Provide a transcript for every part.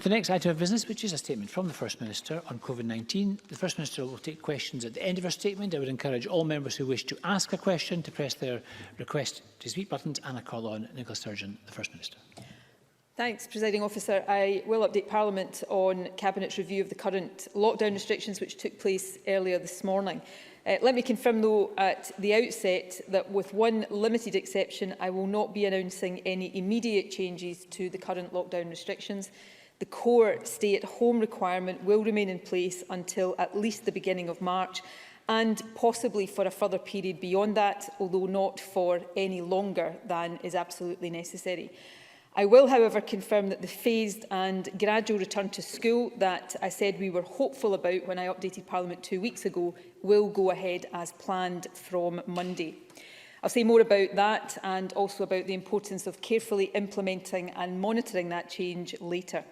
The next item of business, which is a statement from the First Minister on COVID-19. The First Minister will take questions at the end of her statement. I would encourage all members who wish to ask a question to press their request to speak buttons, and I call on Nicola Sturgeon, the First Minister. Thanks, Presiding Officer. I will update Parliament on Cabinet's review of the current lockdown restrictions which took place earlier this morning. Let me confirm, though, at the outset that with one limited exception, I will not be announcing any immediate changes to the current lockdown restrictions. The core stay-at-home requirement will remain in place until at least the beginning of March and possibly for a further period beyond that, although not for any longer than is absolutely necessary. I will, however, confirm that the phased and gradual return to school that I said we were hopeful about when I updated Parliament 2 weeks ago will go ahead as planned from Monday. I'll say more about that and also about the importance of carefully implementing and monitoring that change later.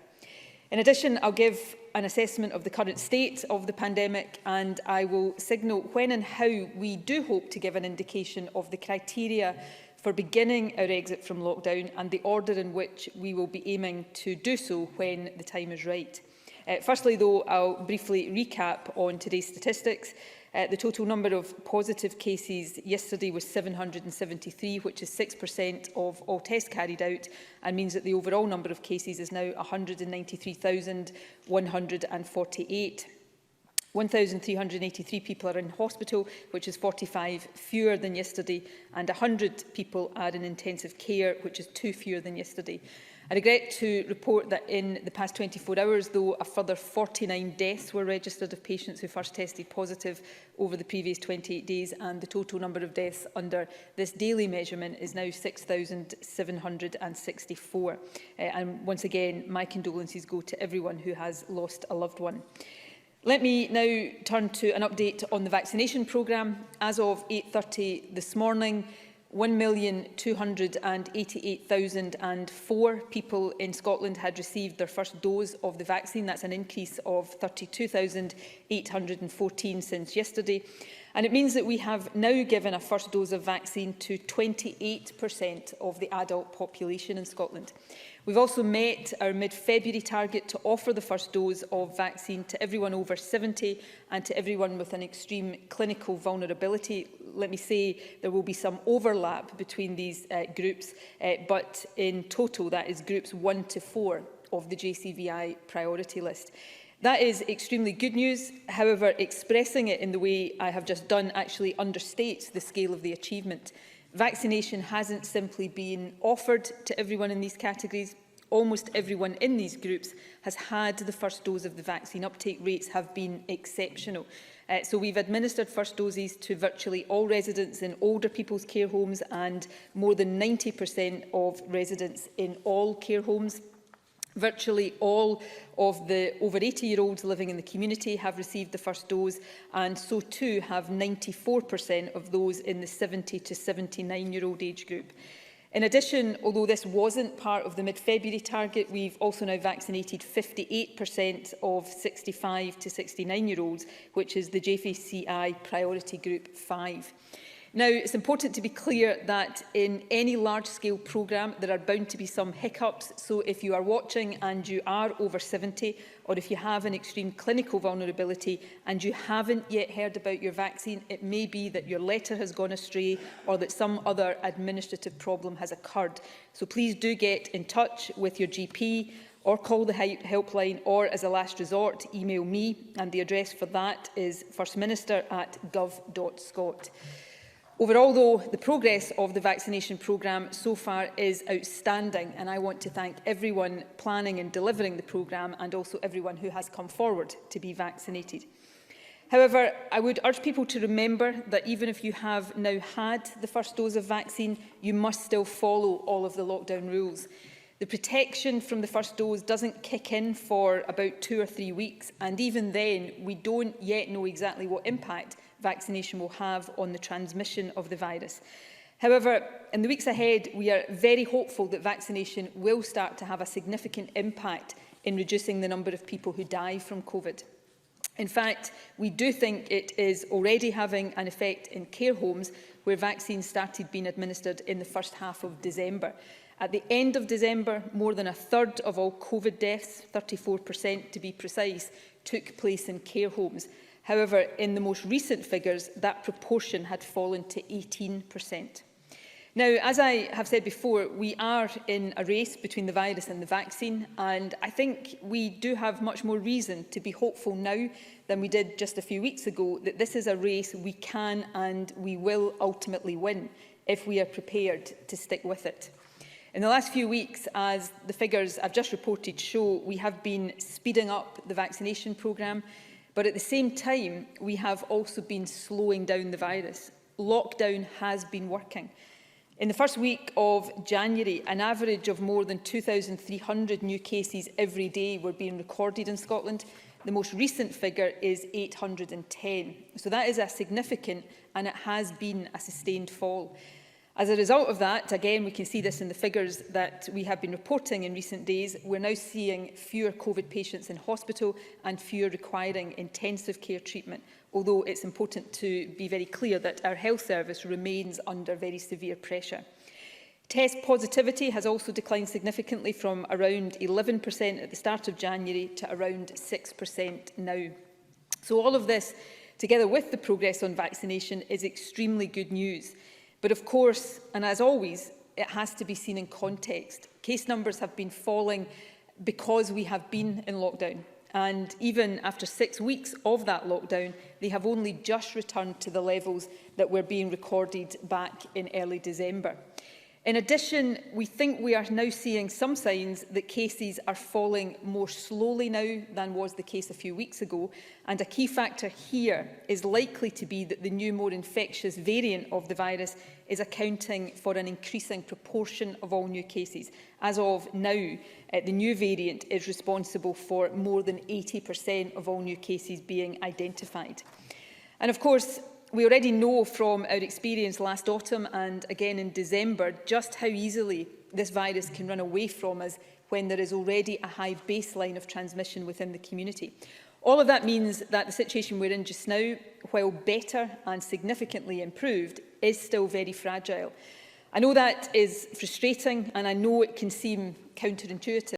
In addition, I'll give an assessment of the current state of the pandemic, and I will signal when and how we do hope to give an indication of the criteria for beginning our exit from lockdown and the order in which we will be aiming to do so when the time is right. Firstly, though, I'll briefly recap on today's statistics. The total number of positive cases yesterday was 773, which is 6% of all tests carried out, and means that the overall number of cases is now 193,148. 1,383 people are in hospital, which is 45 fewer than yesterday, and 100 people are in intensive care, which is 2 fewer than yesterday. I regret to report that in the past 24 hours, though, a further 49 deaths were registered of patients who first tested positive over the previous 28 days, and the total number of deaths under this daily measurement is now 6,764. And once again, my condolences go to everyone who has lost a loved one. Let me now turn to an update on the vaccination programme. As of 8:30 this morning, 1,288,004 people in Scotland had received their first dose of the vaccine. That's an increase of 32,814 since yesterday. And it means that we have now given a first dose of vaccine to 28% of the adult population in Scotland. We've also met our mid-February target to offer the first dose of vaccine to everyone over 70 and to everyone with an extreme clinical vulnerability. Let me say there will be some overlap between these groups, but in total that is groups 1 to 4 of the JCVI priority list. That is extremely good news. However, expressing it in the way I have just done actually understates the scale of the achievement. Vaccination hasn't simply been offered to everyone in these categories. Almost everyone in these groups has had the first dose of the vaccine. Uptake rates have been exceptional. So we've administered first doses to virtually all residents in older people's care homes and more than 90% of residents in all care homes. Virtually all of the over 80-year-olds living in the community have received the first dose, and so too have 94% of those in the 70 to 79-year-old age group. In addition, although this wasn't part of the mid-February target, we've also now vaccinated 58% of 65 to 69-year-olds, which is the JCVI priority group 5. Now, it's important to be clear that in any large-scale programme, there are bound to be some hiccups. So if you are watching and you are over 70, or if you have an extreme clinical vulnerability and you haven't yet heard about your vaccine, it may be that your letter has gone astray or that some other administrative problem has occurred. So please do get in touch with your GP or call the helpline, or as a last resort, email me, and the address for that is firstminister@gov.scot. Overall, though, the progress of the vaccination programme so far is outstanding, and I want to thank everyone planning and delivering the programme and also everyone who has come forward to be vaccinated. However, I would urge people to remember that even if you have now had the first dose of vaccine, you must still follow all of the lockdown rules. The protection from the first dose doesn't kick in for about 2 or 3 weeks, and even then, we don't yet know exactly what impact vaccination will have on the transmission of the virus. However, in the weeks ahead, we are very hopeful that vaccination will start to have a significant impact in reducing the number of people who die from COVID. In fact, we do think it is already having an effect in care homes where vaccines started being administered in the first half of December. At the end of December, more than a third of all COVID deaths, 34% to be precise, took place in care homes. However, in the most recent figures, that proportion had fallen to 18%. Now, as I have said before, we are in a race between the virus and the vaccine, and I think we do have much more reason to be hopeful now than we did just a few weeks ago that this is a race we can and we will ultimately win if we are prepared to stick with it. In the last few weeks, as the figures I've just reported show, we have been speeding up the vaccination programme, but at the same time, we have also been slowing down the virus. Lockdown has been working. In the first week of January, an average of more than 2,300 new cases every day were being recorded in Scotland. The most recent figure is 810. So that is a significant, and it has been a sustained fall. As a result of that, again, we can see this in the figures that we have been reporting in recent days, we're now seeing fewer COVID patients in hospital and fewer requiring intensive care treatment, although it's important to be very clear that our health service remains under very severe pressure. Test positivity has also declined significantly from around 11% at the start of January to around 6% now. So all of this, together with the progress on vaccination, is extremely good news. But of course, and as always, it has to be seen in context. Case numbers have been falling because we have been in lockdown. And even after 6 weeks of that lockdown, they have only just returned to the levels that were being recorded back in early December. In addition, we think we are now seeing some signs that cases are falling more slowly now than was the case a few weeks ago. And a key factor here is likely to be that the new, more infectious variant of the virus is accounting for an increasing proportion of all new cases. As of now, the new variant is responsible for more than 80% of all new cases being identified. And of course, we already know from our experience last autumn and again in December just how easily this virus can run away from us when there is already a high baseline of transmission within the community. All of that means that the situation we're in just now, while better and significantly improved, is still very fragile. I know that is frustrating, and I know it can seem counterintuitive.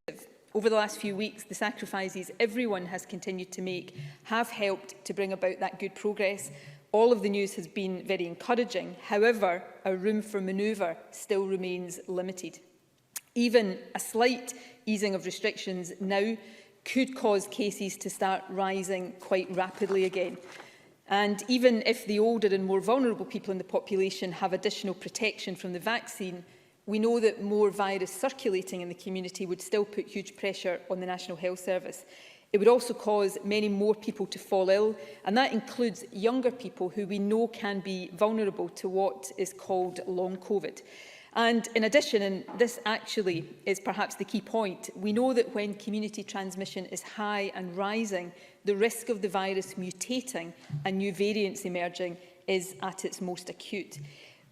Over the last few weeks, the sacrifices everyone has continued to make have helped to bring about that good progress. All of the news has been very encouraging. However, our room for manoeuvre still remains limited. Even a slight easing of restrictions now could cause cases to start rising quite rapidly again. And even if the older and more vulnerable people in the population have additional protection from the vaccine, we know that more virus circulating in the community would still put huge pressure on the National Health Service. It would also cause many more people to fall ill, and that includes younger people who we know can be vulnerable to what is called long COVID. And in addition, and this actually is perhaps the key point, we know that when community transmission is high and rising, the risk of the virus mutating and new variants emerging is at its most acute.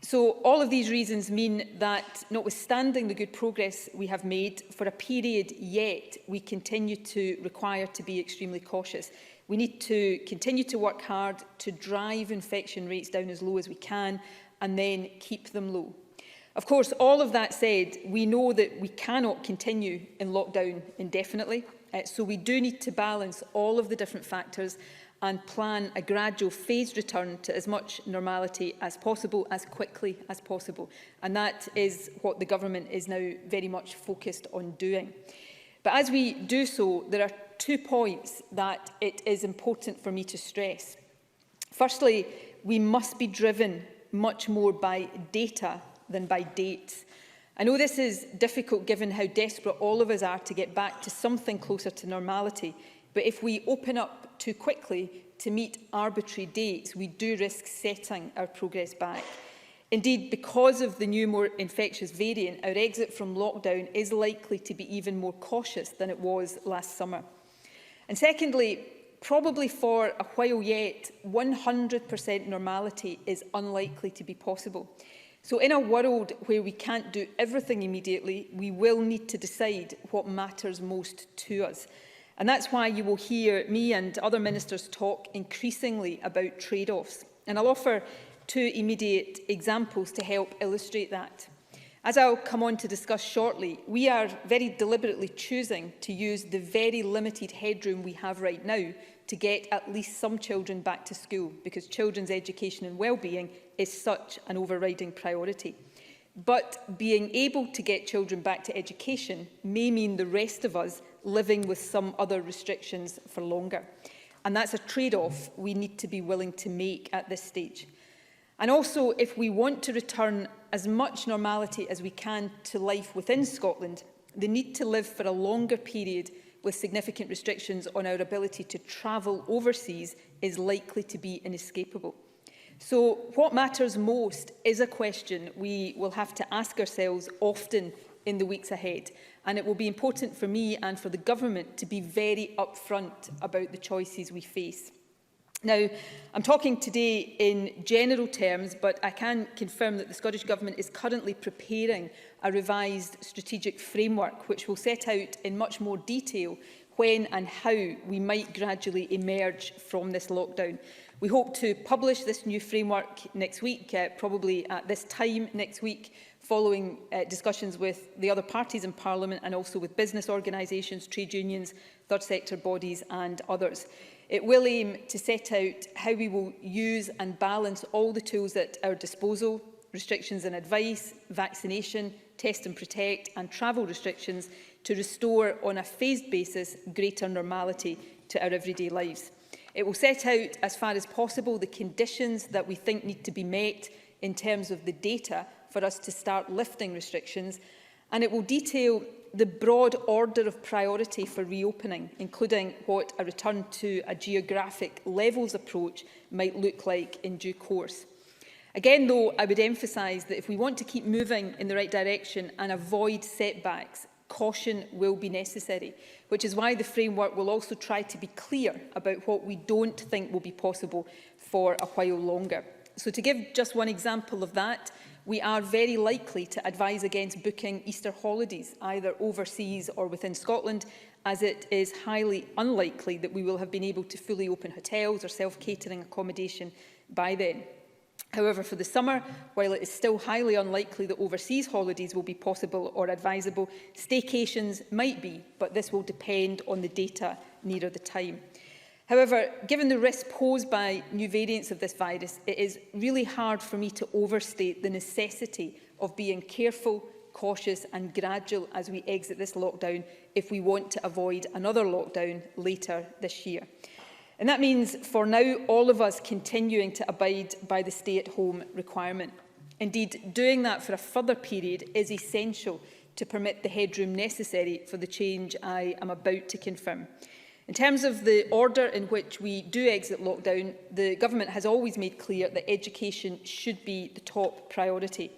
So all of these reasons mean that, notwithstanding the good progress we have made, for a period yet, we continue to require to be extremely cautious. We need to continue to work hard to drive infection rates down as low as we can and then keep them low. Of course, all of that said, we know that we cannot continue in lockdown indefinitely, so we do need to balance all of the different factors and plan a gradual phased return to as much normality as possible, as quickly as possible. And that is what the government is now very much focused on doing. But as we do so, there are 2 points that it is important for me to stress. Firstly, we must be driven much more by data than by dates. I know this is difficult given how desperate all of us are to get back to something closer to normality, but if we open up too quickly to meet arbitrary dates, we do risk setting our progress back. Indeed, because of the new, more infectious variant, our exit from lockdown is likely to be even more cautious than it was last summer. And secondly, probably for a while yet, 100% normality is unlikely to be possible. So in a world where we can't do everything immediately, we will need to decide what matters most to us. And that's why you will hear me and other ministers talk increasingly about trade-offs. And I'll offer 2 immediate examples to help illustrate that. As I'll come on to discuss shortly, we are very deliberately choosing to use the very limited headroom we have right now to get at least some children back to school, because children's education and well-being is such an overriding priority. But being able to get children back to education may mean the rest of us living with some other restrictions for longer. And that's a trade-off we need to be willing to make at this stage. And also, if we want to return as much normality as we can to life within Scotland, the need to live for a longer period with significant restrictions on our ability to travel overseas is likely to be inescapable. So what matters most is a question we will have to ask ourselves often in the weeks ahead. And it will be important for me and for the government to be very upfront about the choices we face. Now, I'm talking today in general terms, but I can confirm that the Scottish Government is currently preparing a revised strategic framework which will set out in much more detail when and how we might gradually emerge from this lockdown. We hope to publish this new framework next week, probably at this time next week, following discussions with the other parties in Parliament and also with business organisations, trade unions, third sector bodies and others. It will aim to set out how we will use and balance all the tools at our disposal, restrictions and advice, vaccination, test and protect and travel restrictions to restore on a phased basis greater normality to our everyday lives. It will set out as far as possible the conditions that we think need to be met in terms of the data for us to start lifting restrictions, and it will detail the broad order of priority for reopening, including what a return to a geographic levels approach might look like in due course. Again, though, I would emphasise that if we want to keep moving in the right direction and avoid setbacks, caution will be necessary, which is why the framework will also try to be clear about what we don't think will be possible for a while longer. So to give just one example of that, we are very likely to advise against booking Easter holidays, either overseas or within Scotland, as it is highly unlikely that we will have been able to fully open hotels or self-catering accommodation by then. However, for the summer, while it is still highly unlikely that overseas holidays will be possible or advisable, staycations might be, but this will depend on the data nearer the time. However, given the risk posed by new variants of this virus, it is really hard for me to overstate the necessity of being careful, cautious and gradual as we exit this lockdown if we want to avoid another lockdown later this year. And that means, for now, all of us continuing to abide by the stay-at-home requirement. Indeed, doing that for a further period is essential to permit the headroom necessary for the change I am about to confirm. In terms of the order in which we do exit lockdown, the Government has always made clear that education should be the top priority.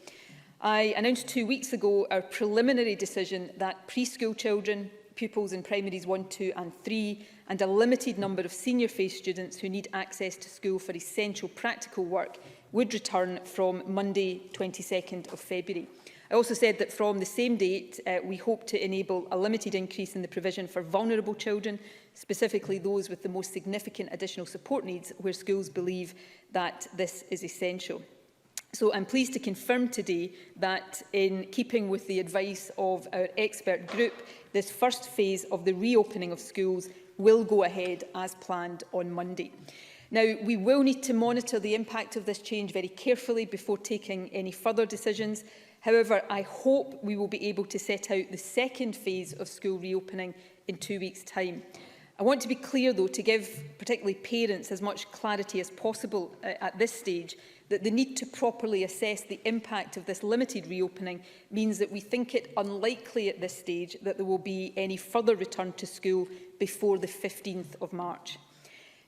I announced 2 weeks ago our preliminary decision that preschool children, pupils in primaries 1, 2 and 3, and a limited number of senior phase students who need access to school for essential practical work would return from Monday, 22nd of February. I also said that from the same date, we hope to enable a limited increase in the provision for vulnerable children, specifically those with the most significant additional support needs, where schools believe that this is essential. So I'm pleased to confirm today that, in keeping with the advice of our expert group, this first phase of the reopening of schools will go ahead as planned on Monday. Now, we will need to monitor the impact of this change very carefully before taking any further decisions. However, I hope we will be able to set out the second phase of school reopening in 2 weeks' time. I want to be clear, though, to give particularly parents as much clarity as possible at this stage, that the need to properly assess the impact of this limited reopening means that we think it unlikely at this stage that there will be any further return to school before the 15th of March.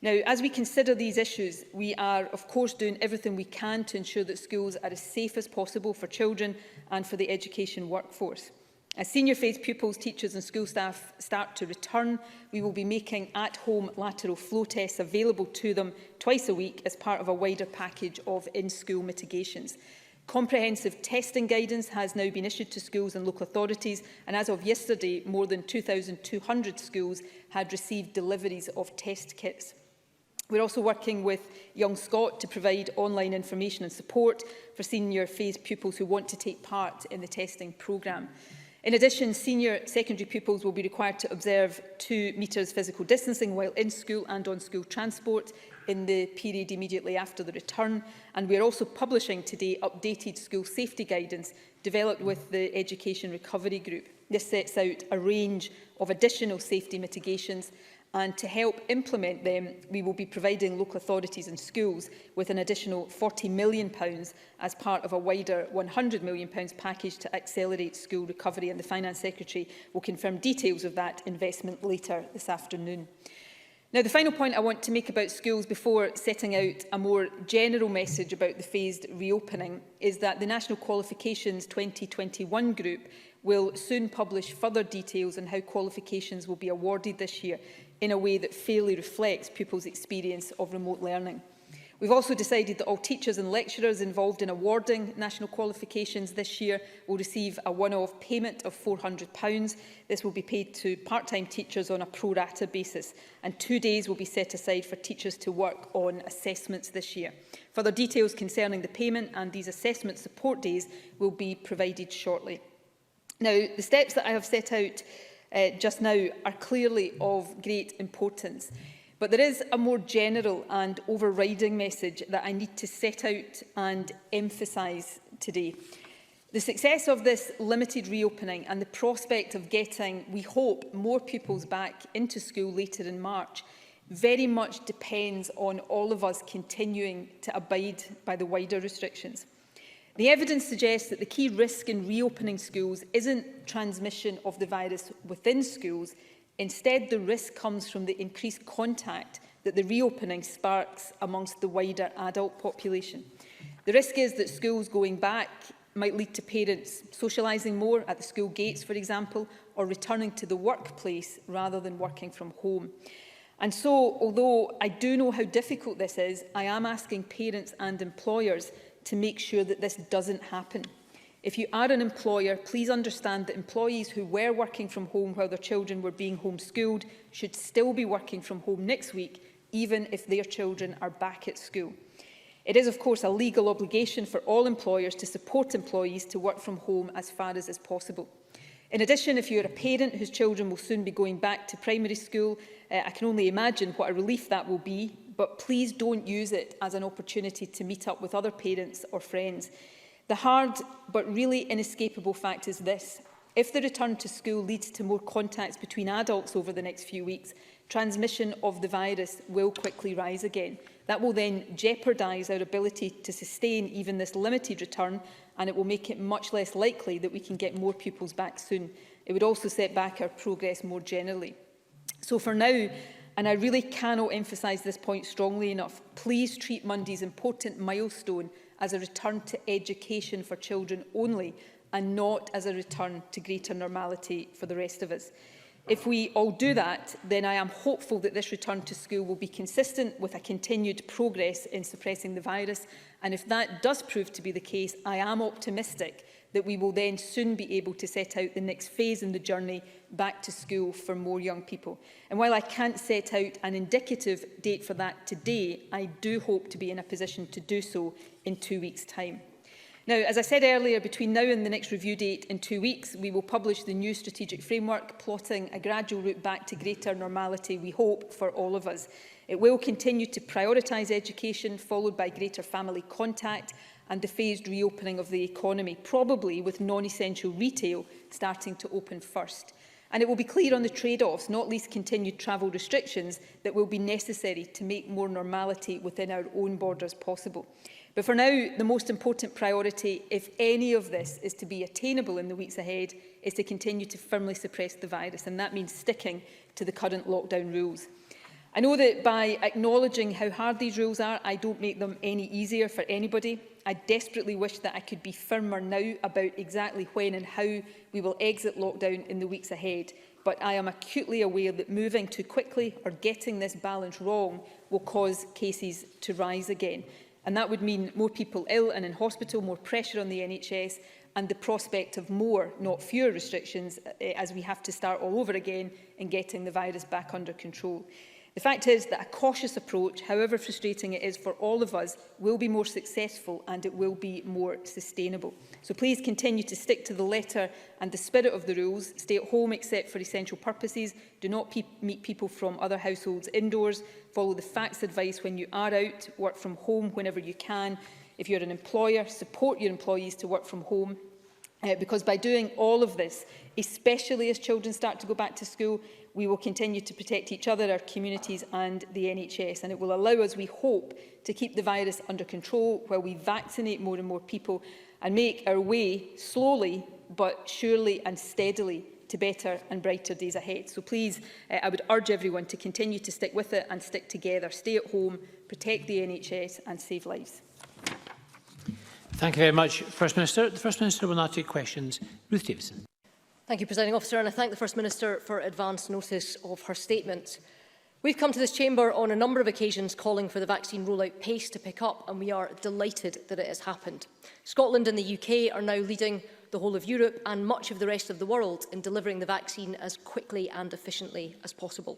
Now, as we consider these issues, we are, of course, doing everything we can to ensure that schools are as safe as possible for children and for the education workforce. As senior phase pupils, teachers and school staff start to return, we will be making at-home lateral flow tests available to them twice a week as part of a wider package of in-school mitigations. Comprehensive testing guidance has now been issued to schools and local authorities, and as of yesterday, more than 2,200 schools had received deliveries of test kits. We're also working with Young Scot to provide online information and support for senior phase pupils who want to take part in the testing programme. In addition, senior secondary pupils will be required to observe 2 metres physical distancing while in school and on school transport in the period immediately after the return. And we are also publishing today updated school safety guidance developed with the Education Recovery Group. This sets out a range of additional safety mitigations, and to help implement them, we will be providing local authorities and schools with an additional £40 million as part of a wider £100 million package to accelerate school recovery, and the Finance Secretary will confirm details of that investment later this afternoon. Now, the final point I want to make about schools before setting out a more general message about the phased reopening is that the National Qualifications 2021 group will soon publish further details on how qualifications will be awarded this year in a way that fairly reflects pupils' experience of remote learning. We've also decided that all teachers and lecturers involved in awarding national qualifications this year will receive a one-off payment of £400. This will be paid to part-time teachers on a pro rata basis, and 2 days will be set aside for teachers to work on assessments this year. Further details concerning the payment and these assessment support days will be provided shortly. Now, the steps that I have set out just now are clearly of great importance. But there is a more general and overriding message that I need to set out and emphasise today. The success of this limited reopening and the prospect of getting, we hope, more pupils back into school later in March very much depends on all of us continuing to abide by the wider restrictions. The evidence suggests that the key risk in reopening schools isn't transmission of the virus within schools. Instead, the risk comes from the increased contact that the reopening sparks amongst the wider adult population. The risk is that schools going back might lead to parents socialising more at the school gates, for example, or returning to the workplace rather than working from home. And so, although I do know how difficult this is, I am asking parents and employers to make sure that this doesn't happen. If you are an employer, please understand that employees who were working from home while their children were being homeschooled should still be working from home next week, even if their children are back at school. It is, of course, a legal obligation for all employers to support employees to work from home as far as is possible. In addition, if you are a parent whose children will soon be going back to primary school, I can only imagine what a relief that will be, but please don't use it as an opportunity to meet up with other parents or friends. The hard but really inescapable fact is this: if the return to school leads to more contacts between adults over the next few weeks, transmission of the virus will quickly rise again. That will then jeopardise our ability to sustain even this limited return, and it will make it much less likely that we can get more pupils back soon. It would also set back our progress more generally. So for now, and I really cannot emphasise this point strongly enough, please treat Monday's important milestone as a return to education for children only, and not as a return to greater normality for the rest of us. If we all do that, then I am hopeful that this return to school will be consistent with a continued progress in suppressing the virus. And if that does prove to be the case, I am optimistic that we will then soon be able to set out the next phase in the journey back to school for more young people. And while I can't set out an indicative date for that today, I do hope to be in a position to do so in 2 weeks' time. Now, as I said earlier, between now and the next review date in 2 weeks, we will publish the new strategic framework, plotting a gradual route back to greater normality, we hope, for all of us. It will continue to prioritise education, followed by greater family contact and the phased reopening of the economy, probably with non-essential retail starting to open first. And it will be clear on the trade-offs, not least continued travel restrictions, that will be necessary to make more normality within our own borders possible. But for now, the most important priority, if any of this is to be attainable in the weeks ahead, is to continue to firmly suppress the virus, and that means sticking to the current lockdown rules. I know that by acknowledging how hard these rules are, I don't make them any easier for anybody. I desperately wish that I could be firmer now about exactly when and how we will exit lockdown in the weeks ahead. But I am acutely aware that moving too quickly or getting this balance wrong will cause cases to rise again. And that would mean more people ill and in hospital, more pressure on the NHS, and the prospect of more, not fewer, restrictions as we have to start all over again in getting the virus back under control. The fact is that a cautious approach, however frustrating it is for all of us, will be more successful and it will be more sustainable. So please continue to stick to the letter and the spirit of the rules. Stay at home except for essential purposes. Do not meet people from other households indoors. Follow the facts advice when you are out. Work from home whenever you can. If you're an employer, support your employees to work from home. Because by doing all of this, especially as children start to go back to school, we will continue to protect each other, our communities and the NHS. And it will allow us, we hope, to keep the virus under control while we vaccinate more and more people and make our way slowly but surely and steadily to better and brighter days ahead. So please, I would urge everyone to continue to stick with it and stick together. Stay at home, protect the NHS and save lives. Thank you very much, First Minister. The First Minister will now take questions. Ruth Davidson. Thank you, Presiding Officer, and I thank the First Minister for advance notice of her statement. We've come to this chamber on a number of occasions calling for the vaccine rollout pace to pick up, and we are delighted that it has happened. Scotland and the UK are now leading the whole of Europe and much of the rest of the world in delivering the vaccine as quickly and efficiently as possible.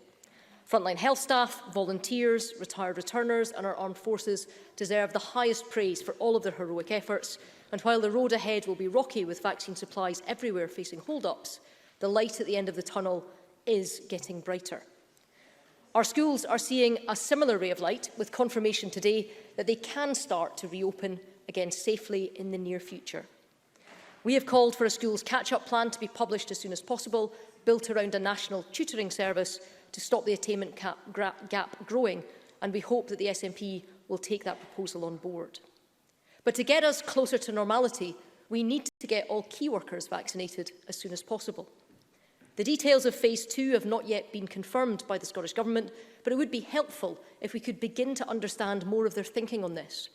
Frontline health staff, volunteers, retired returners and our armed forces deserve the highest praise for all of their heroic efforts. And while the road ahead will be rocky with vaccine supplies everywhere facing hold-ups, the light at the end of the tunnel is getting brighter. Our schools are seeing a similar ray of light with confirmation today that they can start to reopen again safely in the near future. We have called for a schools catch-up plan to be published as soon as possible, built around a national tutoring service to stop the attainment gap growing, and we hope that the SNP will take that proposal on board. But to get us closer to normality, we need to get all key workers vaccinated as soon as possible. The details of Phase 2 have not yet been confirmed by the Scottish Government, but it would be helpful if we could begin to understand more of their thinking on this.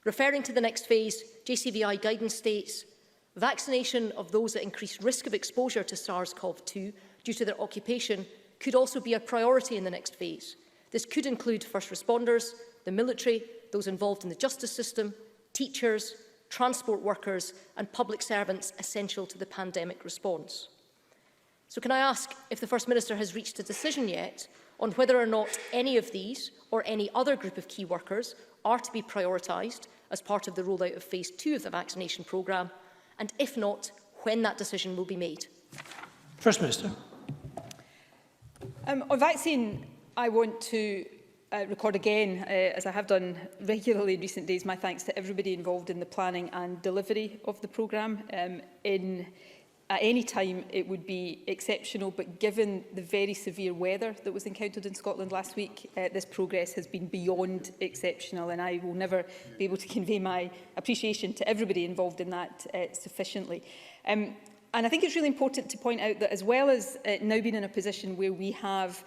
Referring to the next phase, JCVI guidance states, vaccination of those at increased risk of exposure to SARS-CoV-2 due to their occupation could also be a priority in the next phase. This could include first responders, the military, those involved in the justice system, teachers, transport workers and public servants essential to the pandemic response. So can I ask if the First Minister has reached a decision yet on whether or not any of these or any other group of key workers are to be prioritised as part of the rollout of Phase 2 of the vaccination programme, and if not, when that decision will be made? First Minister. On vaccine, I want to record again, as I have done regularly in recent days, my thanks to everybody involved in the planning and delivery of the programme. At any time, it would be exceptional, but given the very severe weather that was encountered in Scotland last week, this progress has been beyond exceptional, and I will never be able to convey my appreciation to everybody involved in that sufficiently. And I think it's really important to point out that as well as now being in a position where we have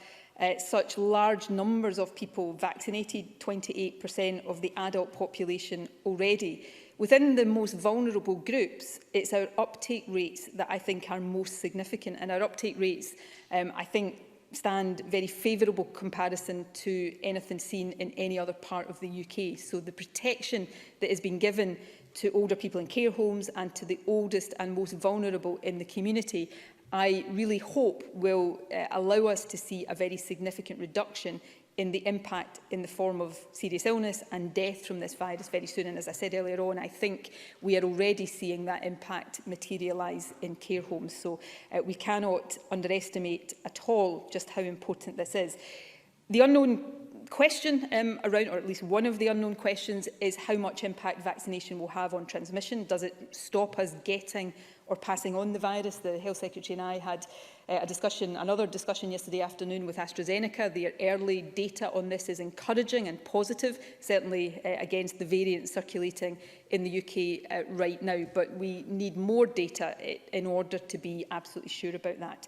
such large numbers of people vaccinated, 28% of the adult population already, within the most vulnerable groups, it's our uptake rates that I think are most significant. And our uptake rates, I think, stand very favourable comparison to anything seen in any other part of the UK. So the protection that is being given to older people in care homes and to the oldest and most vulnerable in the community, I really hope will allow us to see a very significant reduction in the impact in the form of serious illness and death from this virus very soon. And as I said earlier on, I think we are already seeing that impact materialise in care homes. So we cannot underestimate at all just how important this is. The unknown question around, or at least one of the unknown questions, is how much impact vaccination will have on transmission. Does it stop us getting or passing on the virus? The Health Secretary and I had another discussion yesterday afternoon with AstraZeneca. The early data on this is encouraging and positive, certainly against the variants circulating in the UK right now. But we need more data in order to be absolutely sure about that.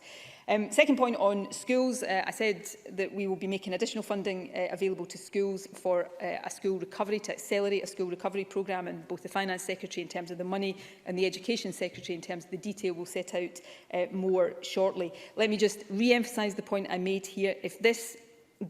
Second point on schools, I said that we will be making additional funding available to schools for a school recovery, to accelerate a school recovery programme, and both the Finance Secretary in terms of the money and the Education Secretary in terms of the detail will set out more shortly. Let me just re-emphasise the point I made here. If this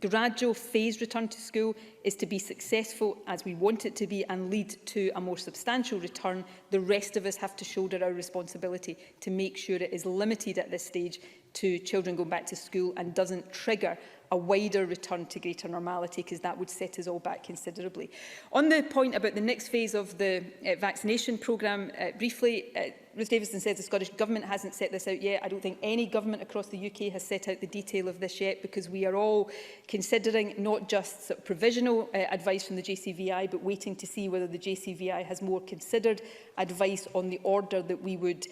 gradual phased return to school is to be successful as we want it to be and lead to a more substantial return, the rest of us have to shoulder our responsibility to make sure it is limited at this stage to children going back to school and doesn't trigger a wider return to greater normality, because that would set us all back considerably. On the point about the next phase of the vaccination programme, briefly, Ruth Davidson says the Scottish Government hasn't set this out yet. I don't think any government across the UK has set out the detail of this yet, because we are all considering not just sort of provisional advice from the JCVI, but waiting to see whether the JCVI has more considered advice on the order that we would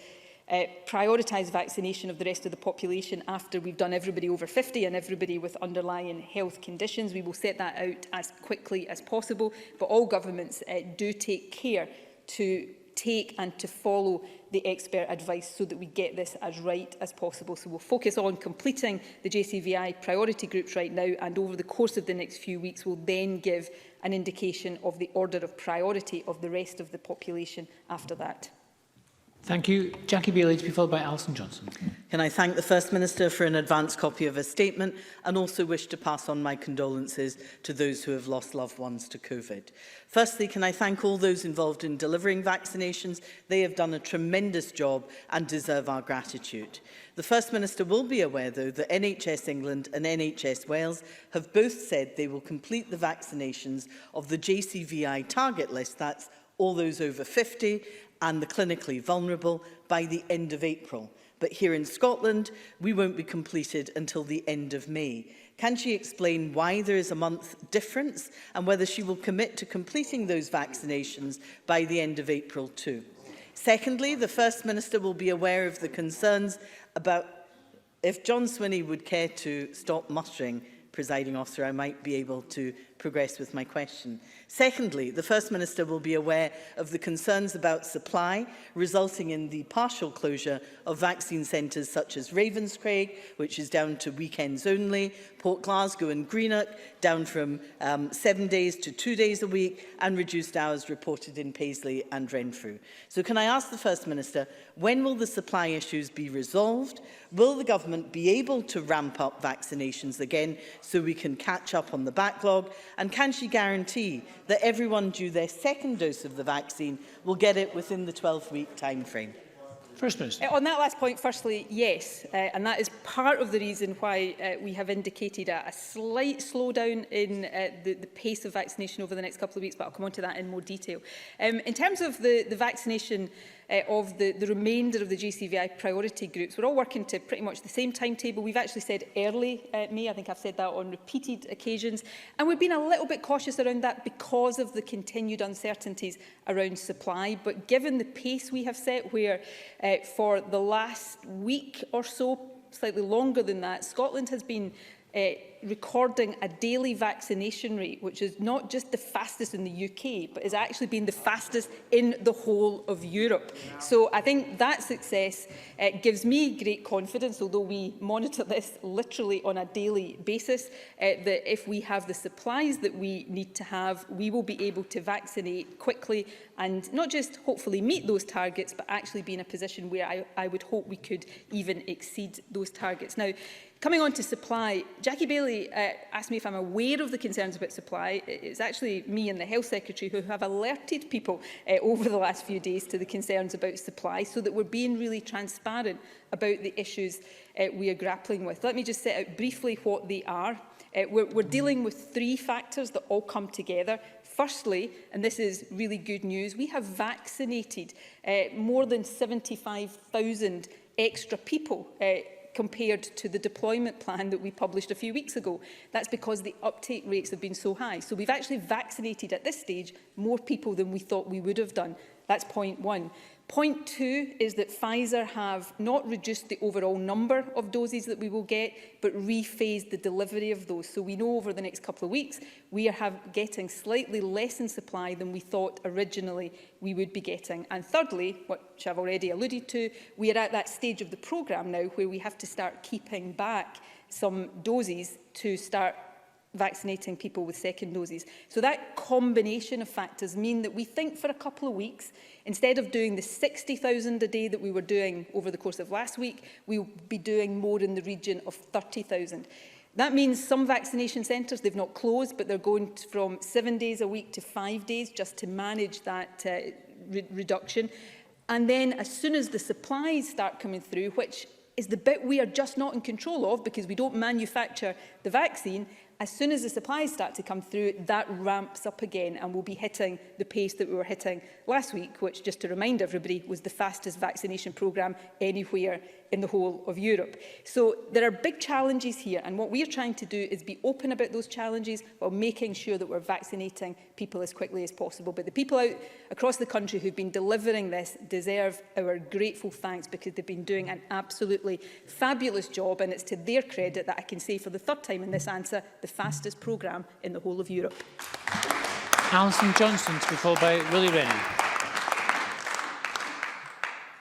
prioritise vaccination of the rest of the population after we've done everybody over 50 and everybody with underlying health conditions. We will set that out as quickly as possible, but all governments do take care to take and to follow the expert advice so that we get this as right as possible. So we'll focus on completing the JCVI priority groups right now, and over the course of the next few weeks we'll then give an indication of the order of priority of the rest of the population after that. Thank you. Jackie Bailey to be followed by Alison Johnson. Can I thank the First Minister for an advance copy of her statement, and also wish to pass on my condolences to those who have lost loved ones to COVID. Firstly, can I thank all those involved in delivering vaccinations? They have done a tremendous job and deserve our gratitude. The First Minister will be aware, though, that NHS England and NHS Wales have both said they will complete the vaccinations of the JCVI target list, that's all those over 50, and the clinically vulnerable, by the end of April. But here in Scotland, we won't be completed until the end of May. Can she explain why there is a month difference, and whether she will commit to completing those vaccinations by the end of April too? Secondly, the First Minister will be aware of the concerns about, if John Swinney would care to stop muttering, Presiding Officer, I might be able to progress with my question. Secondly, the First Minister will be aware of the concerns about supply, resulting in the partial closure of vaccine centres such as Ravenscraig, which is down to weekends only, Port Glasgow and Greenock, down from 7 days to 2 days a week, and reduced hours reported in Paisley and Renfrew. So can I ask the First Minister, when will the supply issues be resolved? Will the Government be able to ramp up vaccinations again so we can catch up on the backlog? And can she guarantee that everyone due their second dose of the vaccine will get it within the 12-week time frame? First Minister. On that last point, firstly, yes, and that is part of the reason why we have indicated a slight slowdown in the pace of vaccination over the next couple of weeks, but I'll come on to that in more detail. In terms of the vaccination of the remainder of the JCVI priority groups, we're all working to pretty much the same timetable. We've actually said early May. I think I've said that on repeated occasions. And we've been a little bit cautious around that because of the continued uncertainties around supply. But given the pace we have set, where for the last week or so, slightly longer than that, Scotland has been recording a daily vaccination rate, which is not just the fastest in the UK, but has actually been the fastest in the whole of Europe. So I think that success gives me great confidence, although we monitor this literally on a daily basis, that if we have the supplies that we need to have, we will be able to vaccinate quickly and not just hopefully meet those targets, but actually be in a position where I would hope we could even exceed those targets. Now, coming on to supply, Jackie Bailey asked me if I'm aware of the concerns about supply. It's actually me and the Health Secretary who have alerted people over the last few days to the concerns about supply, so that we're being really transparent about the issues we are grappling with. Let me just set out briefly what they are. We're dealing with three factors that all come together. Firstly, and this is really good news, we have vaccinated more than 75,000 extra people compared to the deployment plan that we published a few weeks ago. That's because the uptake rates have been so high. So we've actually vaccinated at this stage more people than we thought we would have done. That's point one. Point two is that Pfizer have not reduced the overall number of doses that we will get, but rephased the delivery of those. So we know over the next couple of weeks, we are getting slightly less in supply than we thought originally we would be getting. And thirdly, which I've already alluded to, we are at that stage of the programme now where we have to start keeping back some doses to start vaccinating people with second doses. So that combination of factors mean that we think for a couple of weeks, instead of doing the 60,000 a day that we were doing over the course of last week, we'll be doing more in the region of 30,000. That means some vaccination centres, they've not closed, but they're going from 7 days a week to 5 days just to manage that reduction. And then as soon as the supplies start coming through, which is the bit we are just not in control of because we don't manufacture the vaccine. As soon as the supplies start to come through, that ramps up again and we'll be hitting the pace that we were hitting last week, which, just to remind everybody, was the fastest vaccination programme anywhere in the whole of Europe. So there are big challenges here, and what we are trying to do is be open about those challenges while making sure that we're vaccinating people as quickly as possible. But the people out across the country who've been delivering this deserve our grateful thanks because they've been doing an absolutely fabulous job, and it's to their credit that I can say for the third time in this answer, the fastest programme in the whole of Europe. Alison Johnson to be followed by Willie Rennie.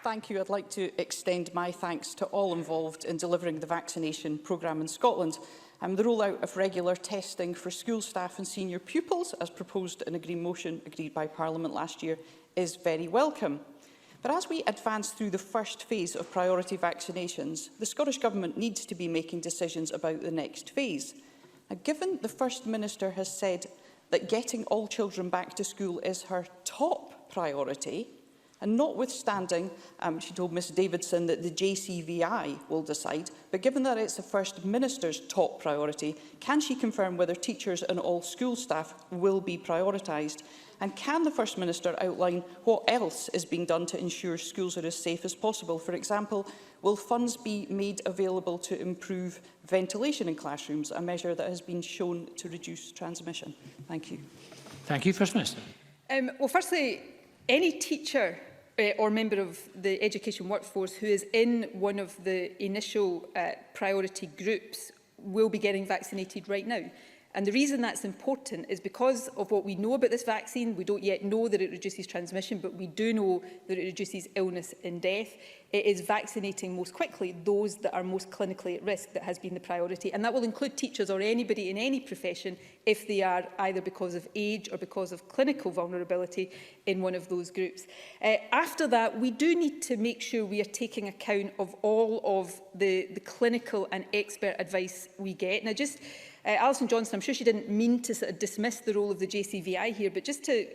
Thank you. I'd like to extend my thanks to all involved in delivering the vaccination programme in Scotland. The rollout of regular testing for school staff and senior pupils, as proposed in a Green motion agreed by Parliament last year, is very welcome. But as we advance through the first phase of priority vaccinations, the Scottish Government needs to be making decisions about the next phase. Now, given the First Minister has said that getting all children back to school is her top priority, and notwithstanding, she told Ms Davidson that the JCVI will decide, but given that it's the First Minister's top priority, can she confirm whether teachers and all school staff will be prioritised? And can the First Minister outline what else is being done to ensure schools are as safe as possible? For example, will funds be made available to improve ventilation in classrooms, a measure that has been shown to reduce transmission? Thank you. Thank you, First Minister. Well, firstly, any teacher or member of the education workforce who is in one of the initial priority groups will be getting vaccinated right now. And the reason that's important is because of what we know about this vaccine. We don't yet know that it reduces transmission, but we do know that it reduces illness and death. It is vaccinating most quickly those that are most clinically at risk that has been the priority. And that will include teachers or anybody in any profession if they are either because of age or because of clinical vulnerability in one of those groups. After that, we do need to make sure we are taking account of all of the clinical and expert advice we get. Now, just Alison Johnson, I'm sure she didn't mean to sort of dismiss the role of the JCVI here, but just to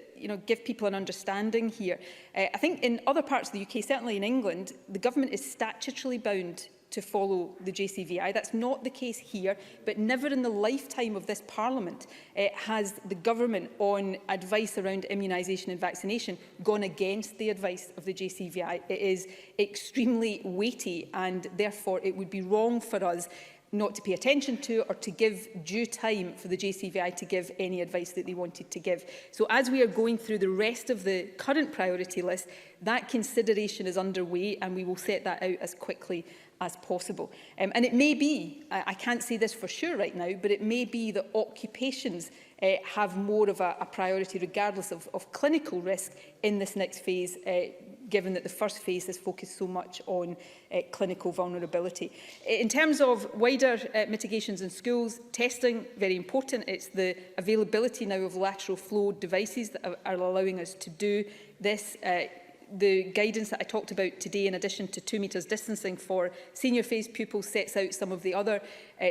give people an understanding here, I think in other parts of the UK, certainly in England, the government is statutorily bound to follow the JCVI. That's not the case here, but never in the lifetime of this Parliament has the government on advice around immunisation and vaccination gone against the advice of the JCVI. It is extremely weighty, and therefore it would be wrong for us not to pay attention to or to give due time for the JCVI to give any advice that they wanted to give. So as we are going through the rest of the current priority list, that consideration is underway and we will set that out as quickly as possible. And it may be, I can't say this for sure right now, but it may be that occupations have more of a priority regardless of clinical risk in this next phase, given that the first phase has focused so much on clinical vulnerability. In terms of wider mitigations in schools, testing, very important. It's the availability now of lateral flow devices that are allowing us to do this. The guidance that I talked about today, in addition to 2 metres distancing for senior phase pupils, sets out some of the other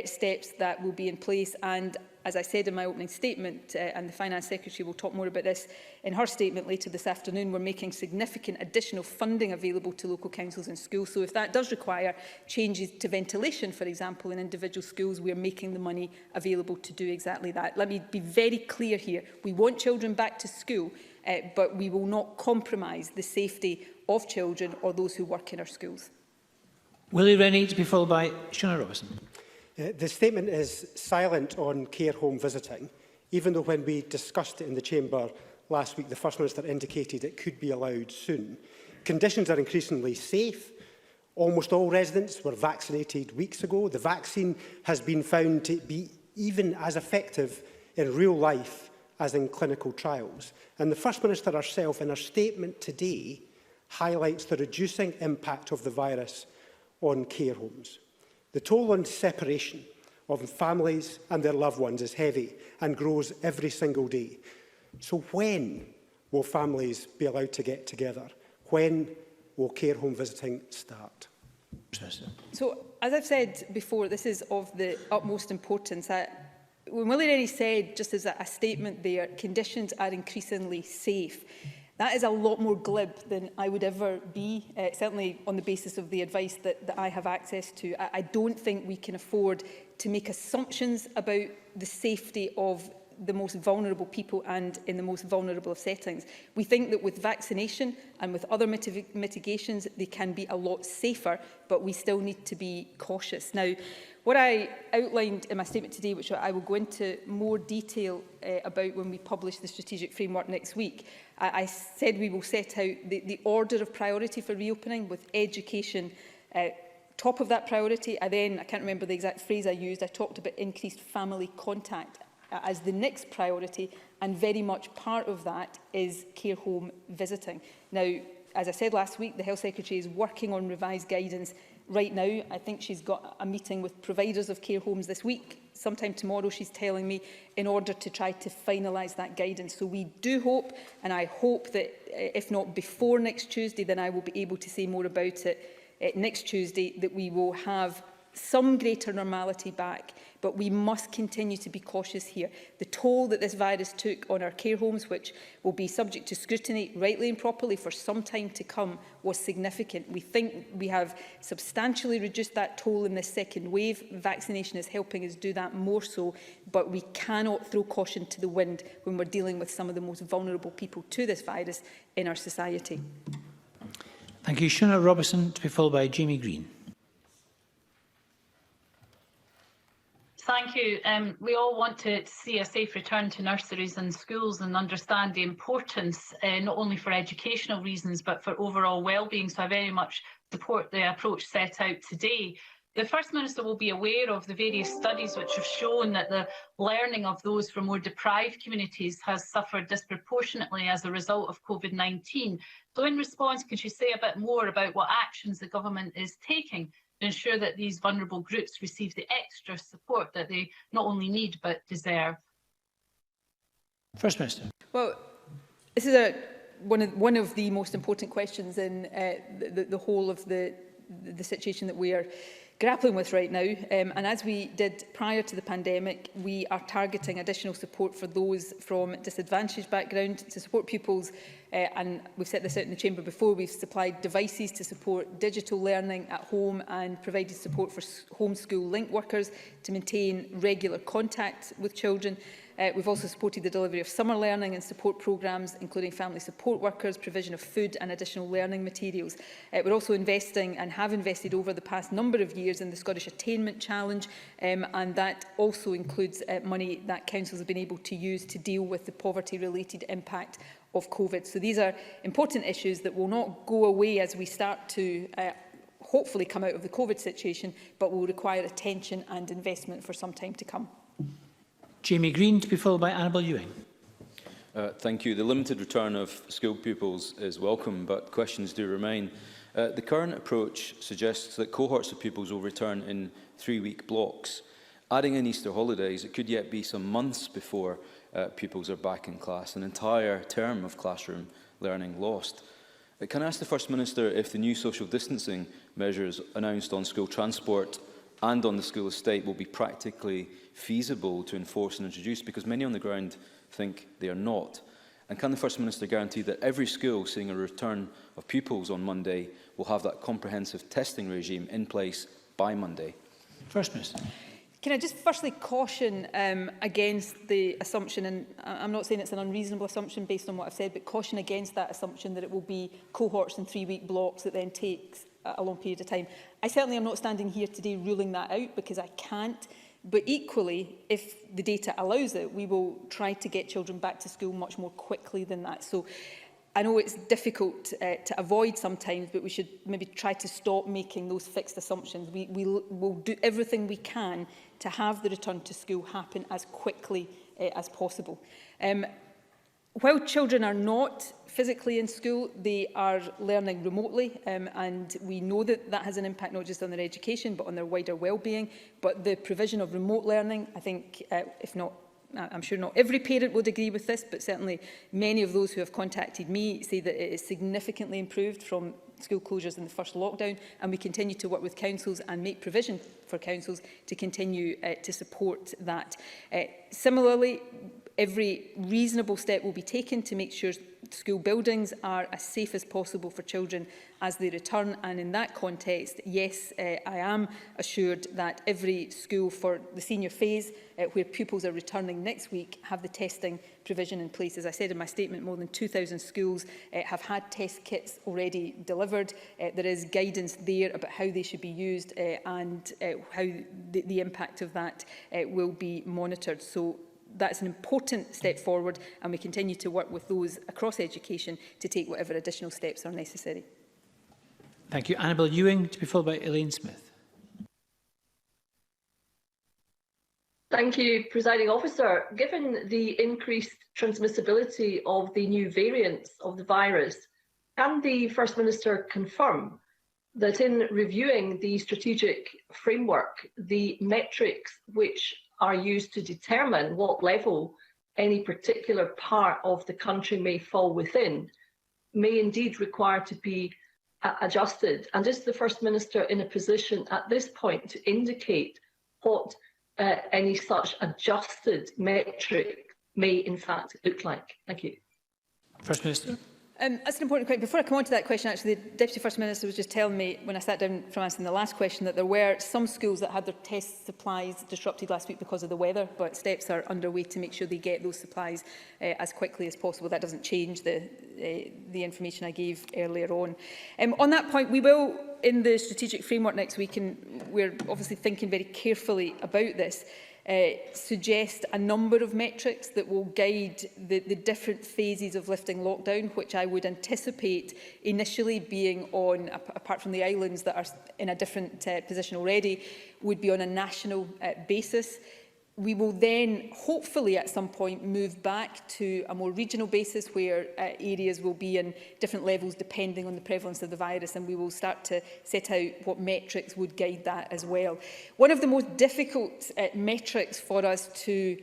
steps that will be in place. And as I said in my opening statement, and the Finance Secretary will talk more about this in her statement later this afternoon, we're making significant additional funding available to local councils and schools. So if that does require changes to ventilation, for example, in individual schools, we're making the money available to do exactly that. Let me be very clear here. We want children back to school, but we will not compromise the safety of children or those who work in our schools. Willie Rennie to be followed by Shona Robertson. The statement is silent on care home visiting, even though when we discussed it in the Chamber last week, the First Minister indicated it could be allowed soon. Conditions are increasingly safe. Almost all residents were vaccinated weeks ago. The vaccine has been found to be even as effective in real life as in clinical trials. And the First Minister herself, in her statement today, highlights the reducing impact of the virus on care homes. The toll on separation of families and their loved ones is heavy and grows every single day. So when will families be allowed to get together? When will care home visiting start? So, as I've said before, this is of the utmost importance. When Willie Rennie said, just as a statement there, conditions are increasingly safe. That is a lot more glib than I would ever be, certainly on the basis of the advice that I have access to. I don't think we can afford to make assumptions about the safety of the most vulnerable people and in the most vulnerable of settings. We think that with vaccination and with other mitigations, they can be a lot safer, but we still need to be cautious. Now, what I outlined in my statement today, which I will go into more detail about when we publish the strategic framework next week, I said we will set out the order of priority for reopening, with education top of that priority. I can't remember the exact phrase I used, I talked about increased family contact as the next priority, and very much part of that is care home visiting. Now, as I said last week, the Health Secretary is working on revised guidance right now. I think she's got a meeting with providers of care homes this week, sometime tomorrow, she's telling me, in order to try to finalise that guidance. So we do hope, and I hope that if not before next Tuesday, then I will be able to say more about it next Tuesday, that we will have some greater normality back, but we must continue to be cautious here. The toll that this virus took on our care homes, which will be subject to scrutiny, rightly and properly, for some time to come, was significant. We think we have substantially reduced that toll in this second wave. Vaccination is helping us do that more so, but we cannot throw caution to the wind when we're dealing with some of the most vulnerable people to this virus in our society. Thank you. Shona Robertson, to be followed by Jamie Green. Thank you. We all want to see a safe return to nurseries and schools and understand the importance, not only for educational reasons, but for overall well-being. So I very much support the approach set out today. The First Minister will be aware of the various studies which have shown that the learning of those from more deprived communities has suffered disproportionately as a result of COVID-19. So in response, could you say a bit more about what actions the government is taking to ensure that these vulnerable groups receive the extra support that they not only need but deserve? First Minister. Well, this is one of the most important questions in the whole of the situation that we are grappling with right now. And as we did prior to the pandemic, we are targeting additional support for those from disadvantaged background to support pupils. And we've set this out in the Chamber before. We've supplied devices to support digital learning at home and provided support for homeschool link workers to maintain regular contact with children. We've also supported the delivery of summer learning and support programmes, including family support workers, provision of food and additional learning materials. We're also investing and have invested over the past number of years in the Scottish Attainment Challenge, and that also includes money that councils have been able to use to deal with the poverty-related impact of COVID. So these are important issues that will not go away as we start to hopefully come out of the COVID situation, but will require attention and investment for some time to come. Jamie Green, to be followed by Annabel Ewing. Thank you. The limited return of school pupils is welcome, but questions do remain. The current approach suggests that cohorts of pupils will return in 3-week blocks. Adding in Easter holidays, it could yet be some months before pupils are back in class, an entire term of classroom learning lost. Can I ask the First Minister if the new social distancing measures announced on school transport and on the school estate will be practically feasible to enforce and introduce, because many on the ground think they are not? And can the First Minister guarantee that every school seeing a return of pupils on Monday will have that comprehensive testing regime in place by Monday? First Minister. Can I just firstly caution against the assumption, and I'm not saying it's an unreasonable assumption based on what I've said, but caution against that assumption that it will be cohorts in 3-week blocks that then takes a long period of time. I certainly am not standing here today ruling that out, because I can't. But equally, if the data allows it, we will try to get children back to school much more quickly than that. So I know it's difficult to avoid sometimes, but we should maybe try to stop making those fixed assumptions. We will do everything we can to have the return to school happen as quickly as possible. While children are not physically in school, they are learning remotely, and we know that that has an impact not just on their education but on their wider well-being. But the provision of remote learning, I think, if not, I'm sure not every parent would agree with this, but certainly many of those who have contacted me say that it is significantly improved from school closures in the first lockdown, and we continue to work with councils and make provision for councils to continue to support that. Similarly, every reasonable step will be taken to make sure school buildings are as safe as possible for children as they return. And in that context, yes, I am assured that every school for the senior phase, where pupils are returning next week, have the testing provision in place. As I said in my statement, more than 2,000 schools have had test kits already delivered. There is guidance there about how they should be used and how the impact of that will be monitored. So that's an important step forward, and we continue to work with those across education to take whatever additional steps are necessary. Thank you. Annabel Ewing, to be followed by Elaine Smith. Thank you, Presiding Officer. Given the increased transmissibility of the new variants of the virus, can the First Minister confirm that in reviewing the strategic framework, the metrics which are used to determine what level any particular part of the country may fall within may indeed require to be adjusted? And is the First Minister in a position at this point to indicate what any such adjusted metric may in fact look like? Thank you. First Minister. That's an important question. Before I come on to that question, actually, the Deputy First Minister was just telling me when I sat down from answering the last question that there were some schools that had their test supplies disrupted last week because of the weather, but steps are underway to make sure they get those supplies as quickly as possible. That doesn't change the information I gave earlier on. On that point, we will, in the strategic framework next week, and we're obviously thinking very carefully about this, suggest a number of metrics that will guide the different phases of lifting lockdown, which I would anticipate initially being on, apart from the islands that are in a different position already, would be on a national basis. We will then hopefully at some point move back to a more regional basis where areas will be in different levels depending on the prevalence of the virus, and we will start to set out what metrics would guide that as well. One of the most difficult metrics for us to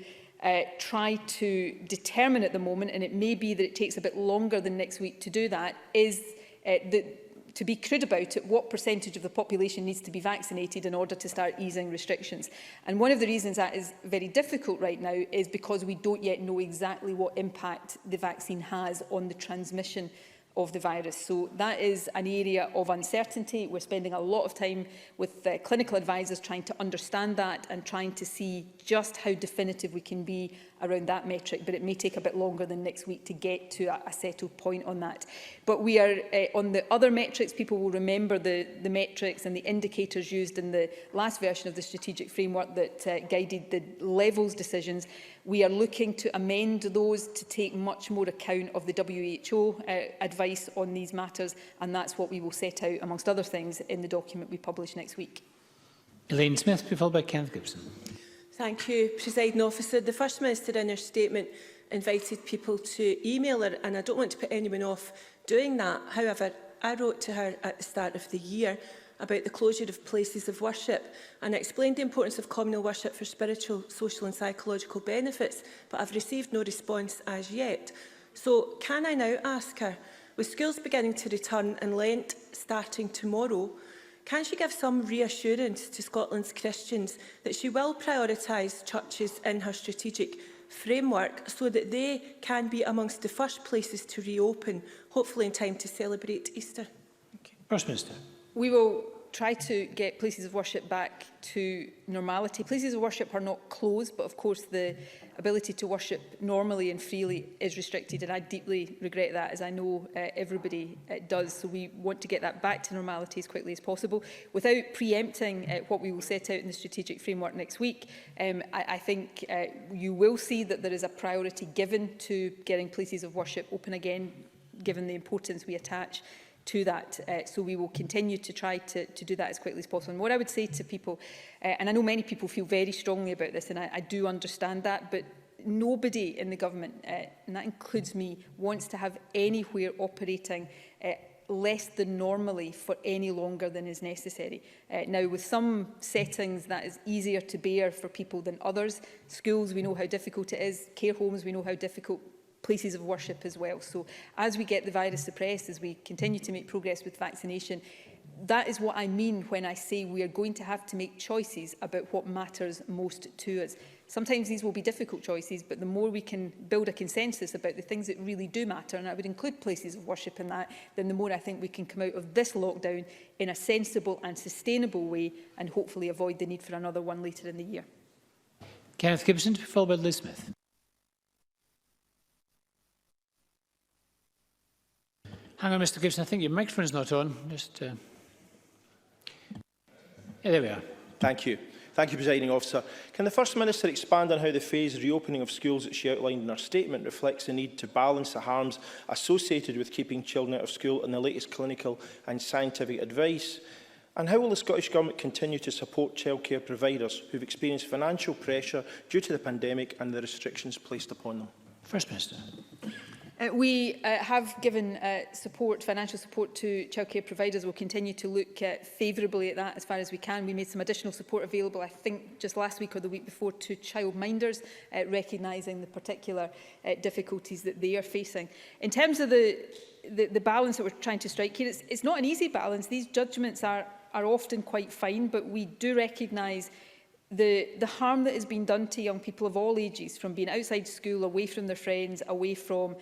try to determine at the moment, and it may be that it takes a bit longer than next week to do that, is to be crude about it, what percentage of the population needs to be vaccinated in order to start easing restrictions. And one of the reasons that is very difficult right now is because we don't yet know exactly what impact the vaccine has on the transmission of the virus. So that is an area of uncertainty. We're spending a lot of time with clinical advisors trying to understand that and trying to see just how definitive we can be around that metric, but it may take a bit longer than next week to get to a settled point on that. But we are, on the other metrics, people will remember the metrics and the indicators used in the last version of the strategic framework that guided the levels decisions. We are looking to amend those to take much more account of the WHO advice on these matters, and that's what we will set out, amongst other things, in the document we publish next week. Elaine Smith, followed by Kenneth Gibson. Thank you, Presiding Officer. The First Minister in her statement invited people to email her, and I don't want to put anyone off doing that. However, I wrote to her at the start of the year about the closure of places of worship, and I explained the importance of communal worship for spiritual, social and psychological benefits, but I've received no response as yet. So can I now ask her, with schools beginning to return and Lent starting tomorrow, can she give some reassurance to Scotland's Christians that she will prioritise churches in her strategic framework so that they can be amongst the first places to reopen, hopefully in time to celebrate Easter? First Minister. We will try to get places of worship back to normality. Places of worship are not closed, but of course the ability to worship normally and freely is restricted, and I deeply regret that, as I know everybody does. So we want to get that back to normality as quickly as possible. Without preempting what we will set out in the strategic framework next week, I think you will see that there is a priority given to getting places of worship open again, given the importance we attach to that. So we will continue to try to do that as quickly as possible. And what I would say to people, and I know many people feel very strongly about this, and I do understand that, but nobody in the government, and that includes me, wants to have anywhere operating less than normally for any longer than is necessary. Now, with some settings, that is easier to bear for people than others. Schools, we know how difficult it is. Care homes, we know how difficult places of worship as well. So as we get the virus suppressed, as we continue to make progress with vaccination, that is what I mean when I say we are going to have to make choices about what matters most to us. Sometimes these will be difficult choices, but the more we can build a consensus about the things that really do matter, and I would include places of worship in that, then the more I think we can come out of this lockdown in a sensible and sustainable way and hopefully avoid the need for another one later in the year. Kenneth Gibson, to be followed by Liz Smith. Hang on, Mr Gibson, I think your microphone is not on. Yeah, there we are. Thank you. Thank you, Presiding Officer. Can the First Minister expand on how the phased reopening of schools that she outlined in her statement reflects the need to balance the harms associated with keeping children out of school and the latest clinical and scientific advice? And how will the Scottish Government continue to support childcare providers who have experienced financial pressure due to the pandemic and the restrictions placed upon them? First Minister. We have given financial support to childcare providers. We'll continue to look favourably at that as far as we can. We made some additional support available, I think, just last week or the week before to childminders, recognising the particular difficulties that they are facing. In terms of the balance that we're trying to strike here, it's not an easy balance. These judgments are often quite fine, but we do recognise the harm that has been done to young people of all ages, from being outside school, away from their friends, away from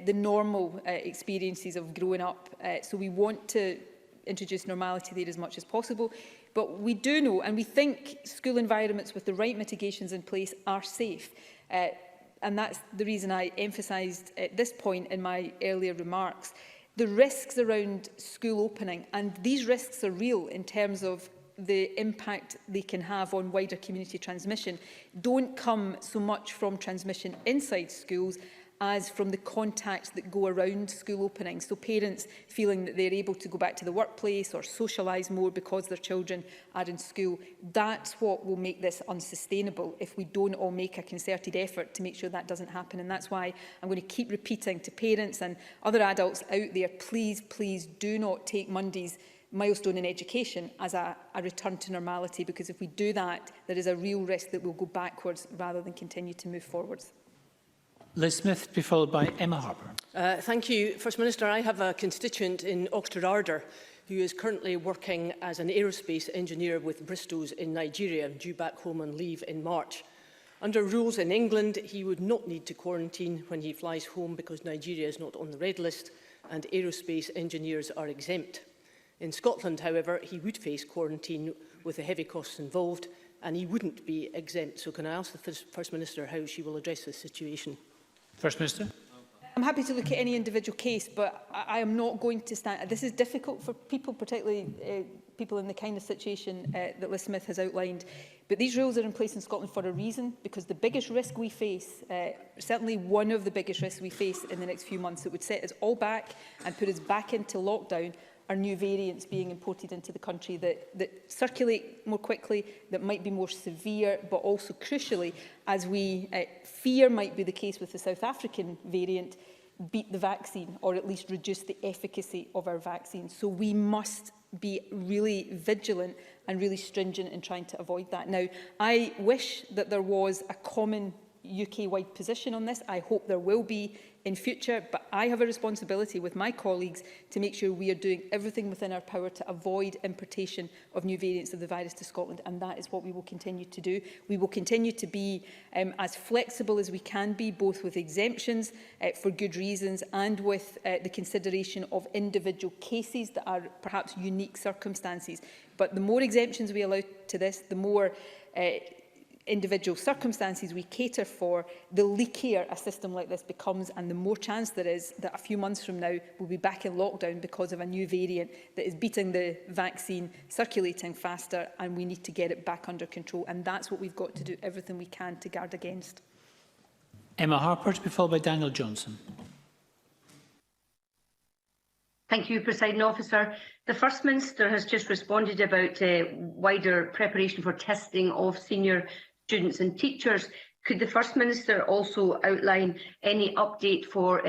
the normal experiences of growing up. So we want to introduce normality there as much as possible. But we do know, and we think school environments with the right mitigations in place are safe. And that's the reason I emphasised at this point in my earlier remarks, the risks around school opening. And these risks are real in terms of the impact they can have on wider community transmission don't come so much from transmission inside schools as from the contacts that go around school openings. So parents feeling that they're able to go back to the workplace or socialise more because their children are in school. That's what will make this unsustainable if we don't all make a concerted effort to make sure that doesn't happen. And that's why I'm going to keep repeating to parents and other adults out there, please, please do not take Monday's milestone in education as a return to normality, because if we do that, there is a real risk that we'll go backwards rather than continue to move forwards. Liz Smith, to be followed by Emma Harper. Thank you, First Minister. I have a constituent in Oxford who is currently working as an aerospace engineer with Bristow's in Nigeria, due back home on leave in March. Under rules in England, he would not need to quarantine when he flies home because Nigeria is not on the red list and aerospace engineers are exempt. In Scotland, however, he would face quarantine with the heavy costs involved and he wouldn't be exempt. So can I ask the First Minister how she will address this situation? First Minister. I'm happy to look at any individual case, but I am not going to stand... This is difficult for people, particularly people in the kind of situation that Liz Smith has outlined. But these rules are in place in Scotland for a reason, because the biggest risk we face, certainly one of the biggest risks we face in the next few months that would set us all back and put us back into lockdown, are new variants being imported into the country that circulate more quickly, that might be more severe, but also crucially, as we fear might be the case with the South African variant, beat the vaccine or at least reduce the efficacy of our vaccine. So we must be really vigilant and really stringent in trying to avoid that. Now, I wish that there was a common UK-wide position on this. I hope there will be in future, but I have a responsibility with my colleagues to make sure we are doing everything within our power to avoid importation of new variants of the virus to Scotland, and that is what we will continue to do. We will continue to be as flexible as we can be, both with exemptions for good reasons and with the consideration of individual cases that are perhaps unique circumstances. But the more exemptions we allow to this, the more individual circumstances we cater for, the leakier a system like this becomes, and the more chance there is that a few months from now we'll be back in lockdown because of a new variant that is beating the vaccine, circulating faster, and we need to get it back under control. And that's what we've got to do everything we can to guard against. Emma Harper, to be followed by Daniel Johnson. Thank you, Presiding Officer. The First Minister has just responded about wider preparation for testing of senior students and teachers. Could the First Minister also outline any update for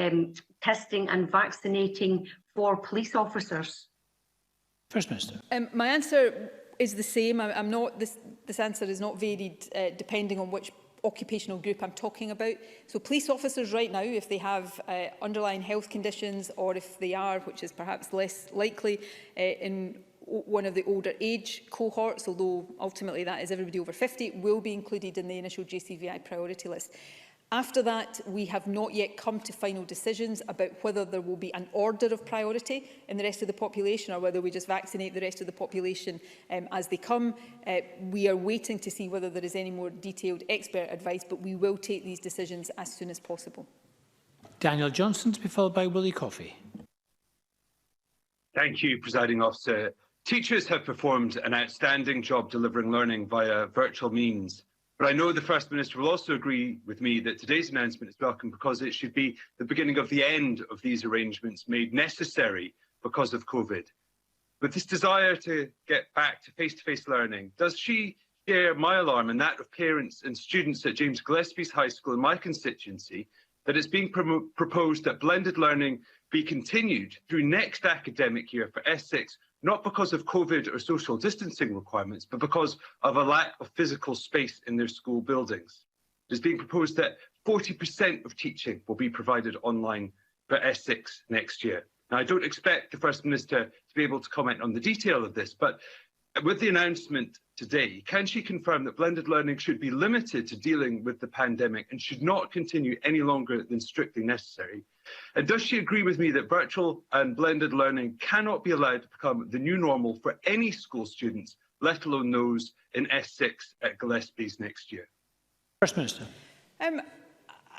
testing and vaccinating for police officers? First Minister. My answer is the same. I'm not. This answer is not varied depending on which occupational group I'm talking about. So police officers right now, if they have underlying health conditions, or if they are, which is perhaps less likely, in one of the older age cohorts, although ultimately that is everybody over 50, will be included in the initial JCVI priority list. After that, we have not yet come to final decisions about whether there will be an order of priority in the rest of the population or whether we just vaccinate the rest of the population as they come. We are waiting to see whether there is any more detailed expert advice, but we will take these decisions as soon as possible. Daniel Johnson to be followed by Willie Coffey. Thank you, Presiding Officer. Teachers have performed an outstanding job delivering learning via virtual means. But I know the First Minister will also agree with me that today's announcement is welcome because it should be the beginning of the end of these arrangements made necessary because of COVID. With this desire to get back to face-to-face learning, does she share my alarm and that of parents and students at James Gillespie's High School in my constituency that it's being proposed that blended learning be continued through next academic year for S6, not because of COVID or social distancing requirements, but because of a lack of physical space in their school buildings? It is being proposed that 40% of teaching will be provided online for S6 next year. Now, I don't expect the First Minister to be able to comment on the detail of this, but with the announcement today, can she confirm that blended learning should be limited to dealing with the pandemic and should not continue any longer than strictly necessary? And does she agree with me that virtual and blended learning cannot be allowed to become the new normal for any school students, let alone those in S6 at Gillespie's next year? First Minister.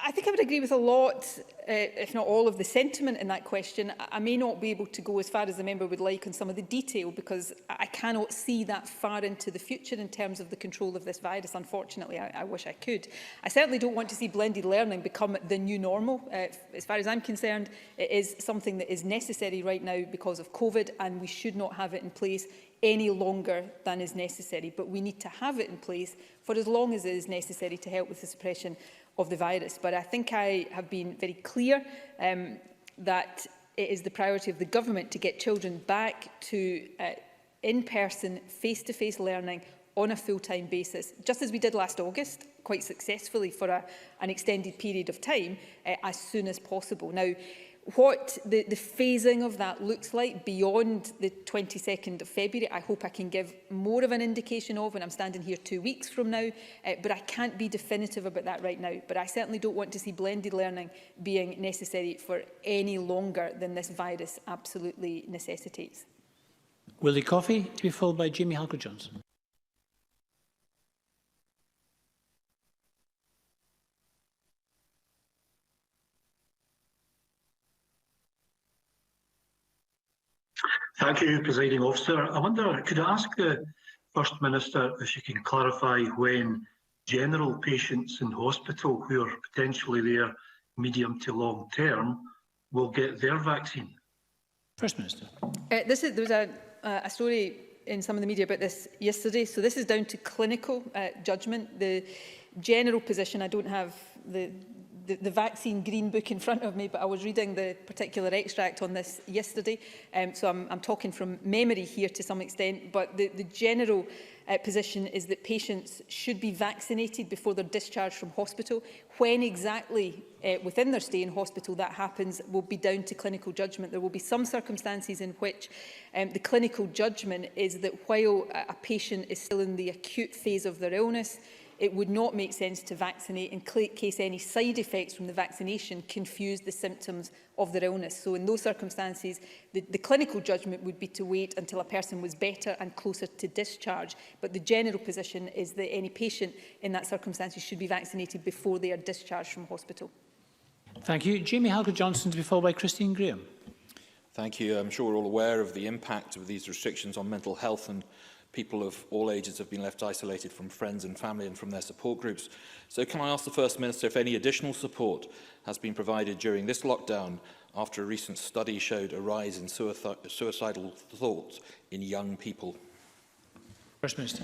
I think I would agree with a lot, if not all, of the sentiment in that question. I may not be able to go as far as the member would like on some of the detail because I cannot see that far into the future in terms of the control of this virus. Unfortunately, I wish I could. I certainly don't want to see blended learning become the new normal. As far as I'm concerned, it is something that is necessary right now because of COVID, and we should not have it in place any longer than is necessary. But we need to have it in place for as long as it is necessary to help with the suppression of the virus. But I think I have been very clear that it is the priority of the government to get children back to in-person, face-to-face learning on a full-time basis, just as we did last August, quite successfully for an extended period of time, as soon as possible. Now, what the phasing of that looks like beyond the 22nd of February, I hope I can give more of an indication of when I'm standing here 2 weeks from now, but I can't be definitive about that right now. But I certainly don't want to see blended learning being necessary for any longer than this virus absolutely necessitates. Willie Coffey to be followed by Jamie Halker-Johnson. Thank you, Presiding Officer. I wonder, could I ask the First Minister if she can clarify when general patients in hospital who are potentially there medium to long term will get their vaccine? First Minister. There was a story in some of the media about this yesterday. So this is down to clinical judgment. The general position, I don't have the vaccine green book in front of me, but I was reading the particular extract on this yesterday, so I'm talking from memory here to some extent, but the general position is that patients should be vaccinated before they're discharged from hospital. When exactly within their stay in hospital that happens will be down to clinical judgment. There will be some circumstances in which the clinical judgment is that while a patient is still in the acute phase of their illness, it would not make sense to vaccinate in case any side effects from the vaccination confuse the symptoms of their illness. So in those circumstances, the clinical judgment would be to wait until a person was better and closer to discharge. But the general position is that any patient in that circumstance should be vaccinated before they are discharged from hospital. Thank you. Jamie Halker-Johnson to be followed by Christine Graham. Thank you. I'm sure we're all aware of the impact of these restrictions on mental health, and people of all ages have been left isolated from friends and family and from their support groups. So can I ask the First Minister if any additional support has been provided during this lockdown after a recent study showed a rise in suicidal thoughts in young people? First Minister.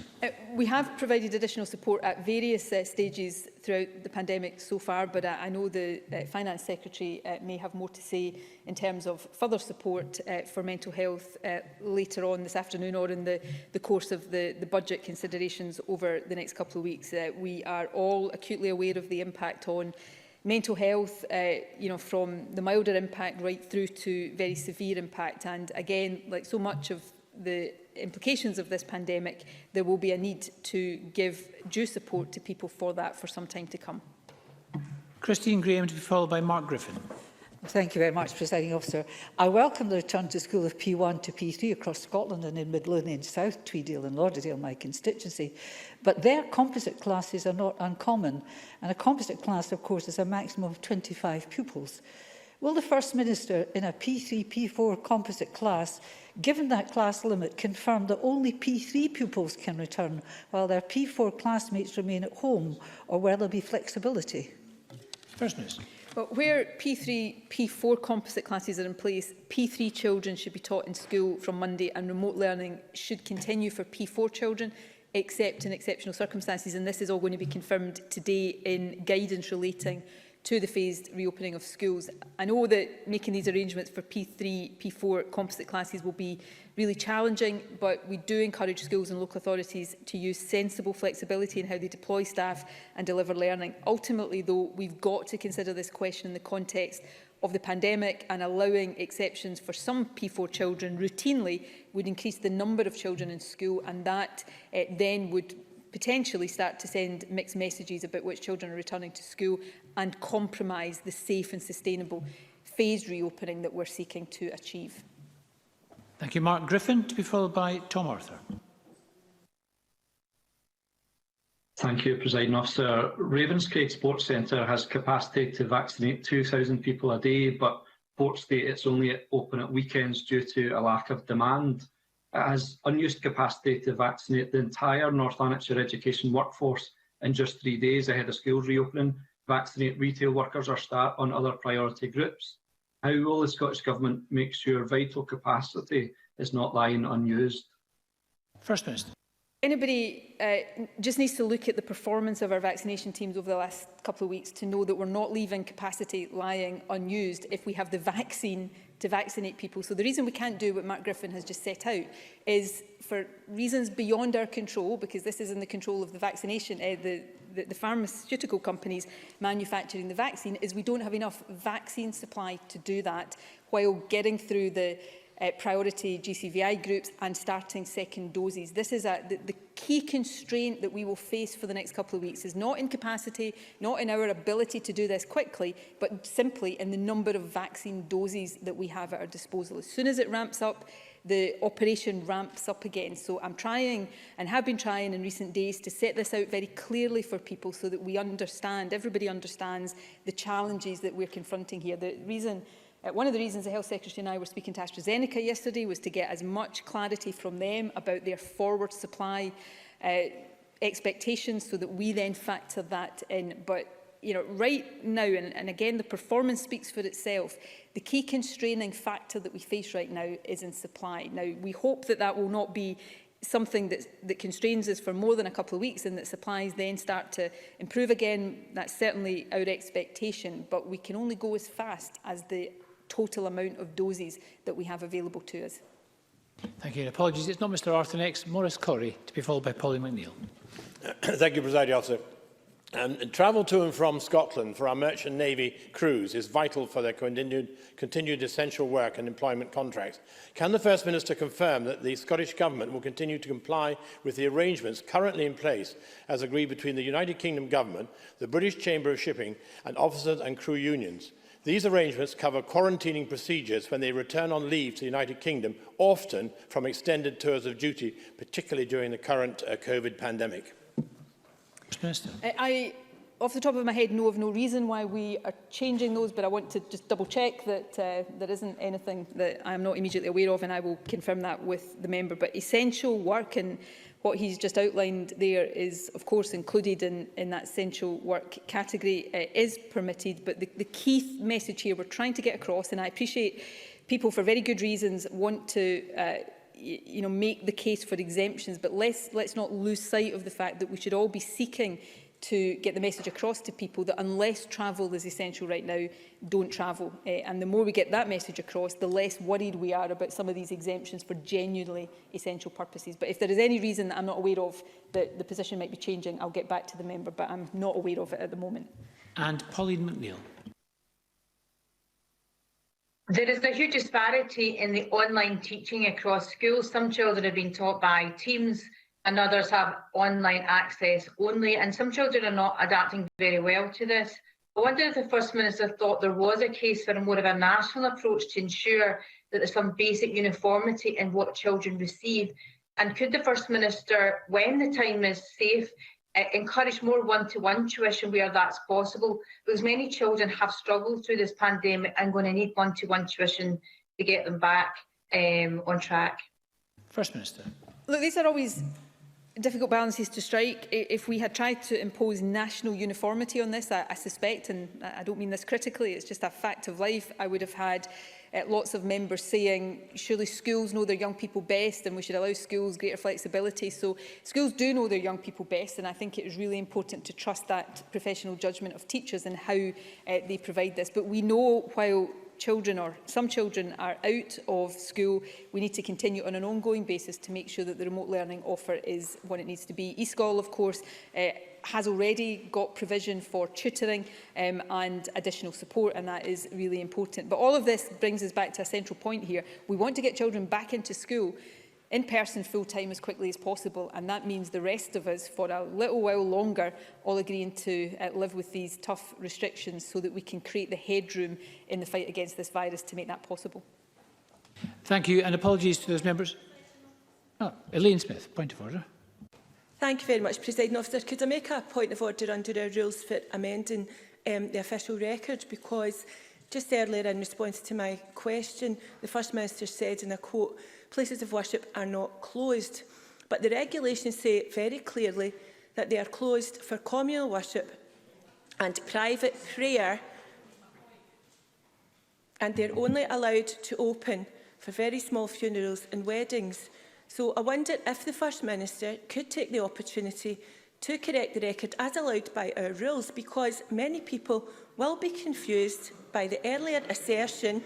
We have provided additional support at various stages throughout the pandemic so far, but I know the Finance Secretary may have more to say in terms of further support for mental health later on this afternoon or in the course of the budget considerations over the next couple of weeks. We are all acutely aware of the impact on mental health, from the milder impact right through to very severe impact. And again, like so much of the implications of this pandemic, there will be a need to give due support to people for that for some time to come. Christine Graham, to be followed by Mark Griffin. Thank you very much, Presiding Officer. I welcome the return to school of P1 to P3 across Scotland and in Midlothian South, Tweedale and Lauderdale, my constituency. But their composite classes are not uncommon, and a composite class, of course, is a maximum of 25 pupils. Will the First Minister, in a P3, P4 composite class, given that class limit, confirm that only P3 pupils can return while their P4 classmates remain at home, or will there be flexibility? First Minister. Well, where P3, P4 composite classes are in place, P3 children should be taught in school from Monday, and remote learning should continue for P4 children, except in exceptional circumstances. And this is all going to be confirmed today in guidance relating to the phased reopening of schools. I know that making these arrangements for P3, P4 composite classes will be really challenging, but we do encourage schools and local authorities to use sensible flexibility in how they deploy staff and deliver learning. Ultimately, though, we've got to consider this question in the context of the pandemic, and allowing exceptions for some P4 children routinely would increase the number of children in school, and that then would potentially start to send mixed messages about which children are returning to school and compromise the safe and sustainable phased reopening that we're seeking to achieve. Thank you, Mark Griffin, to be followed by Tom Arthur. Thank you, Presiding Officer. Ravenscraig Sports Centre has capacity to vaccinate 2,000 people a day, but Port state it's only open at weekends due to a lack of demand. It has unused capacity to vaccinate the entire North Lanarkshire education workforce in just 3 days ahead of schools reopening, vaccinate retail workers or staff on other priority groups. How will the Scottish Government make sure vital capacity is not lying unused? First Minister. Anybody just needs to look at the performance of our vaccination teams over the last couple of weeks to know that we're not leaving capacity lying unused if we have the vaccine to vaccinate people. So the reason we can't do what Mark Griffin has just set out is for reasons beyond our control, because this is in the control of the vaccination, the pharmaceutical companies manufacturing the vaccine, is we don't have enough vaccine supply to do that while getting through the priority GCVI groups and starting second doses. This is the key constraint that we will face for the next couple of weeks is not in capacity, not in our ability to do this quickly, but simply in the number of vaccine doses that we have at our disposal. As soon as it ramps up, the operation ramps up again. So I'm trying and have been trying in recent days to set this out very clearly for people so that we understand, everybody understands the challenges that we're confronting here. The reason one of the reasons the Health Secretary and I were speaking to AstraZeneca yesterday was to get as much clarity from them about their forward supply expectations so that we then factor that in. But you know, right now, and again, the performance speaks for itself, the key constraining factor that we face right now is in supply. Now, we hope that that will not be something that constrains us for more than a couple of weeks and that supplies then start to improve again. That's certainly our expectation, but we can only go as fast as the total amount of doses that we have available to us. Thank you. Apologies, it's not Mr Arthur next. Maurice Corrie, to be followed by Polly McNeill. Thank you, Presiding Officer. Travel to and from Scotland for our Merchant Navy crews is vital for their continued essential work and employment contracts. Can the First Minister confirm that the Scottish Government will continue to comply with the arrangements currently in place as agreed between the United Kingdom Government, the British Chamber of Shipping and officers and crew unions? These arrangements cover quarantining procedures when they return on leave to the United Kingdom, often from extended tours of duty, particularly during the current COVID pandemic. I, off the top of my head, know of no reason why we are changing those, but I want to just double check that there isn't anything that I am not immediately aware of, and I will confirm that with the member. But essential work and what he's just outlined there is, of course, included in that essential work category, is permitted. But the key message here we're trying to get across, and I appreciate people for very good reasons want to make the case for exemptions, but let's not lose sight of the fact that we should all be seeking to get the message across to people that unless travel is essential right now, don't travel. And the more we get that message across, the less worried we are about some of these exemptions for genuinely essential purposes. But if there is any reason that I'm not aware of that the position might be changing, I'll get back to the member, but I'm not aware of it at the moment. And Pauline McNeill. There is a huge disparity in the online teaching across schools. Some children have been taught by Teams and others have online access only, and some children are not adapting very well to this. I wonder if the First Minister thought there was a case for more of a national approach to ensure that there's some basic uniformity in what children receive. And could the First Minister, when the time is safe, encourage more one-to-one tuition where that's possible? Because many children have struggled through this pandemic and going to need one-to-one tuition to get them back on track. First Minister. Look, these are always difficult balances to strike. If we had tried to impose national uniformity on this, I suspect, and I don't mean this critically, it's just a fact of life, I would have had lots of members saying surely schools know their young people best and we should allow schools greater flexibility. So schools do know their young people best, and I think it is really important to trust that professional judgment of teachers and how they provide this. But we know while children or some children are out of school, we need to continue on an ongoing basis to make sure that the remote learning offer is what it needs to be. eSchool, of course, has already got provision for tutoring and additional support, and that is really important. But all of this brings us back to a central point here. We want to get children back into school in person full-time as quickly as possible, and that means the rest of us for a little while longer all agreeing to live with these tough restrictions so that we can create the headroom in the fight against this virus to make that possible. Thank you, and apologies to those members. Elaine Smith, point of order. Thank you very much, Presiding Officer. Could I make a point of order under our rules for amending the official record? Because just earlier in response to my question, the First Minister said, and I quote, "Places of worship are not closed." But the regulations say very clearly that they are closed for communal worship and private prayer, and they're only allowed to open for very small funerals and weddings. So I wonder if the First Minister could take the opportunity to correct the record as allowed by our rules, because many people will be confused by the earlier assertion.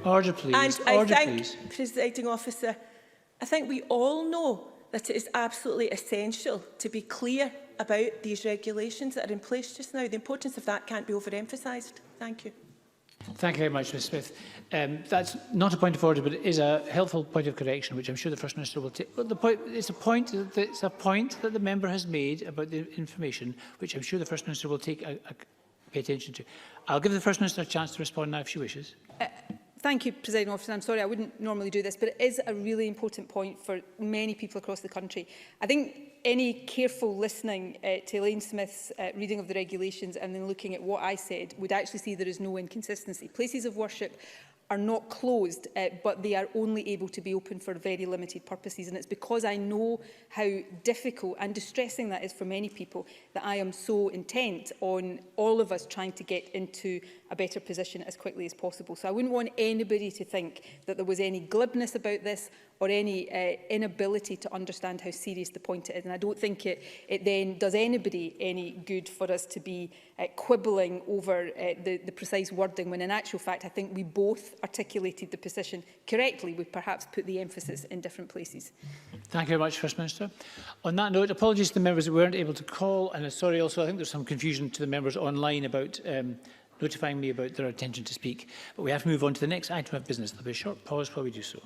Order, please. And I think, please. Presiding Officer, I think we all know that it is absolutely essential to be clear about these regulations that are in place just now. The importance of that can't be overemphasised. Thank you. Thank you very much, Ms Smith. That's not a point of order, but it is a helpful point of correction, which I'm sure the First Minister will take. But it's a point that the member has made about the information, which I'm sure the First Minister will pay attention to. I'll give the First Minister a chance to respond now if she wishes. Thank you, Presiding Officer. I'm sorry, I wouldn't normally do this, but it is a really important point for many people across the country. I think any careful listening to Elaine Smith's reading of the regulations and then looking at what I said would actually see there is no inconsistency. Places of worship are not closed, but they are only able to be open for very limited purposes. And it's because I know how difficult and distressing that is for many people that I am so intent on all of us trying to get into a better position as quickly as possible. So I wouldn't want anybody to think that there was any glibness about this or any inability to understand how serious the point it is. And I don't think it then does anybody any good for us to be quibbling over the precise wording, when in actual fact I think we both articulated the position correctly. We perhaps put the emphasis in different places. Thank you very much, First Minister. On that note, apologies to the members who weren't able to call, and sorry also, I think there's some confusion to the members online about notifying me about their intention to speak. But we have to move on to the next item of business. There'll be a short pause while we do so.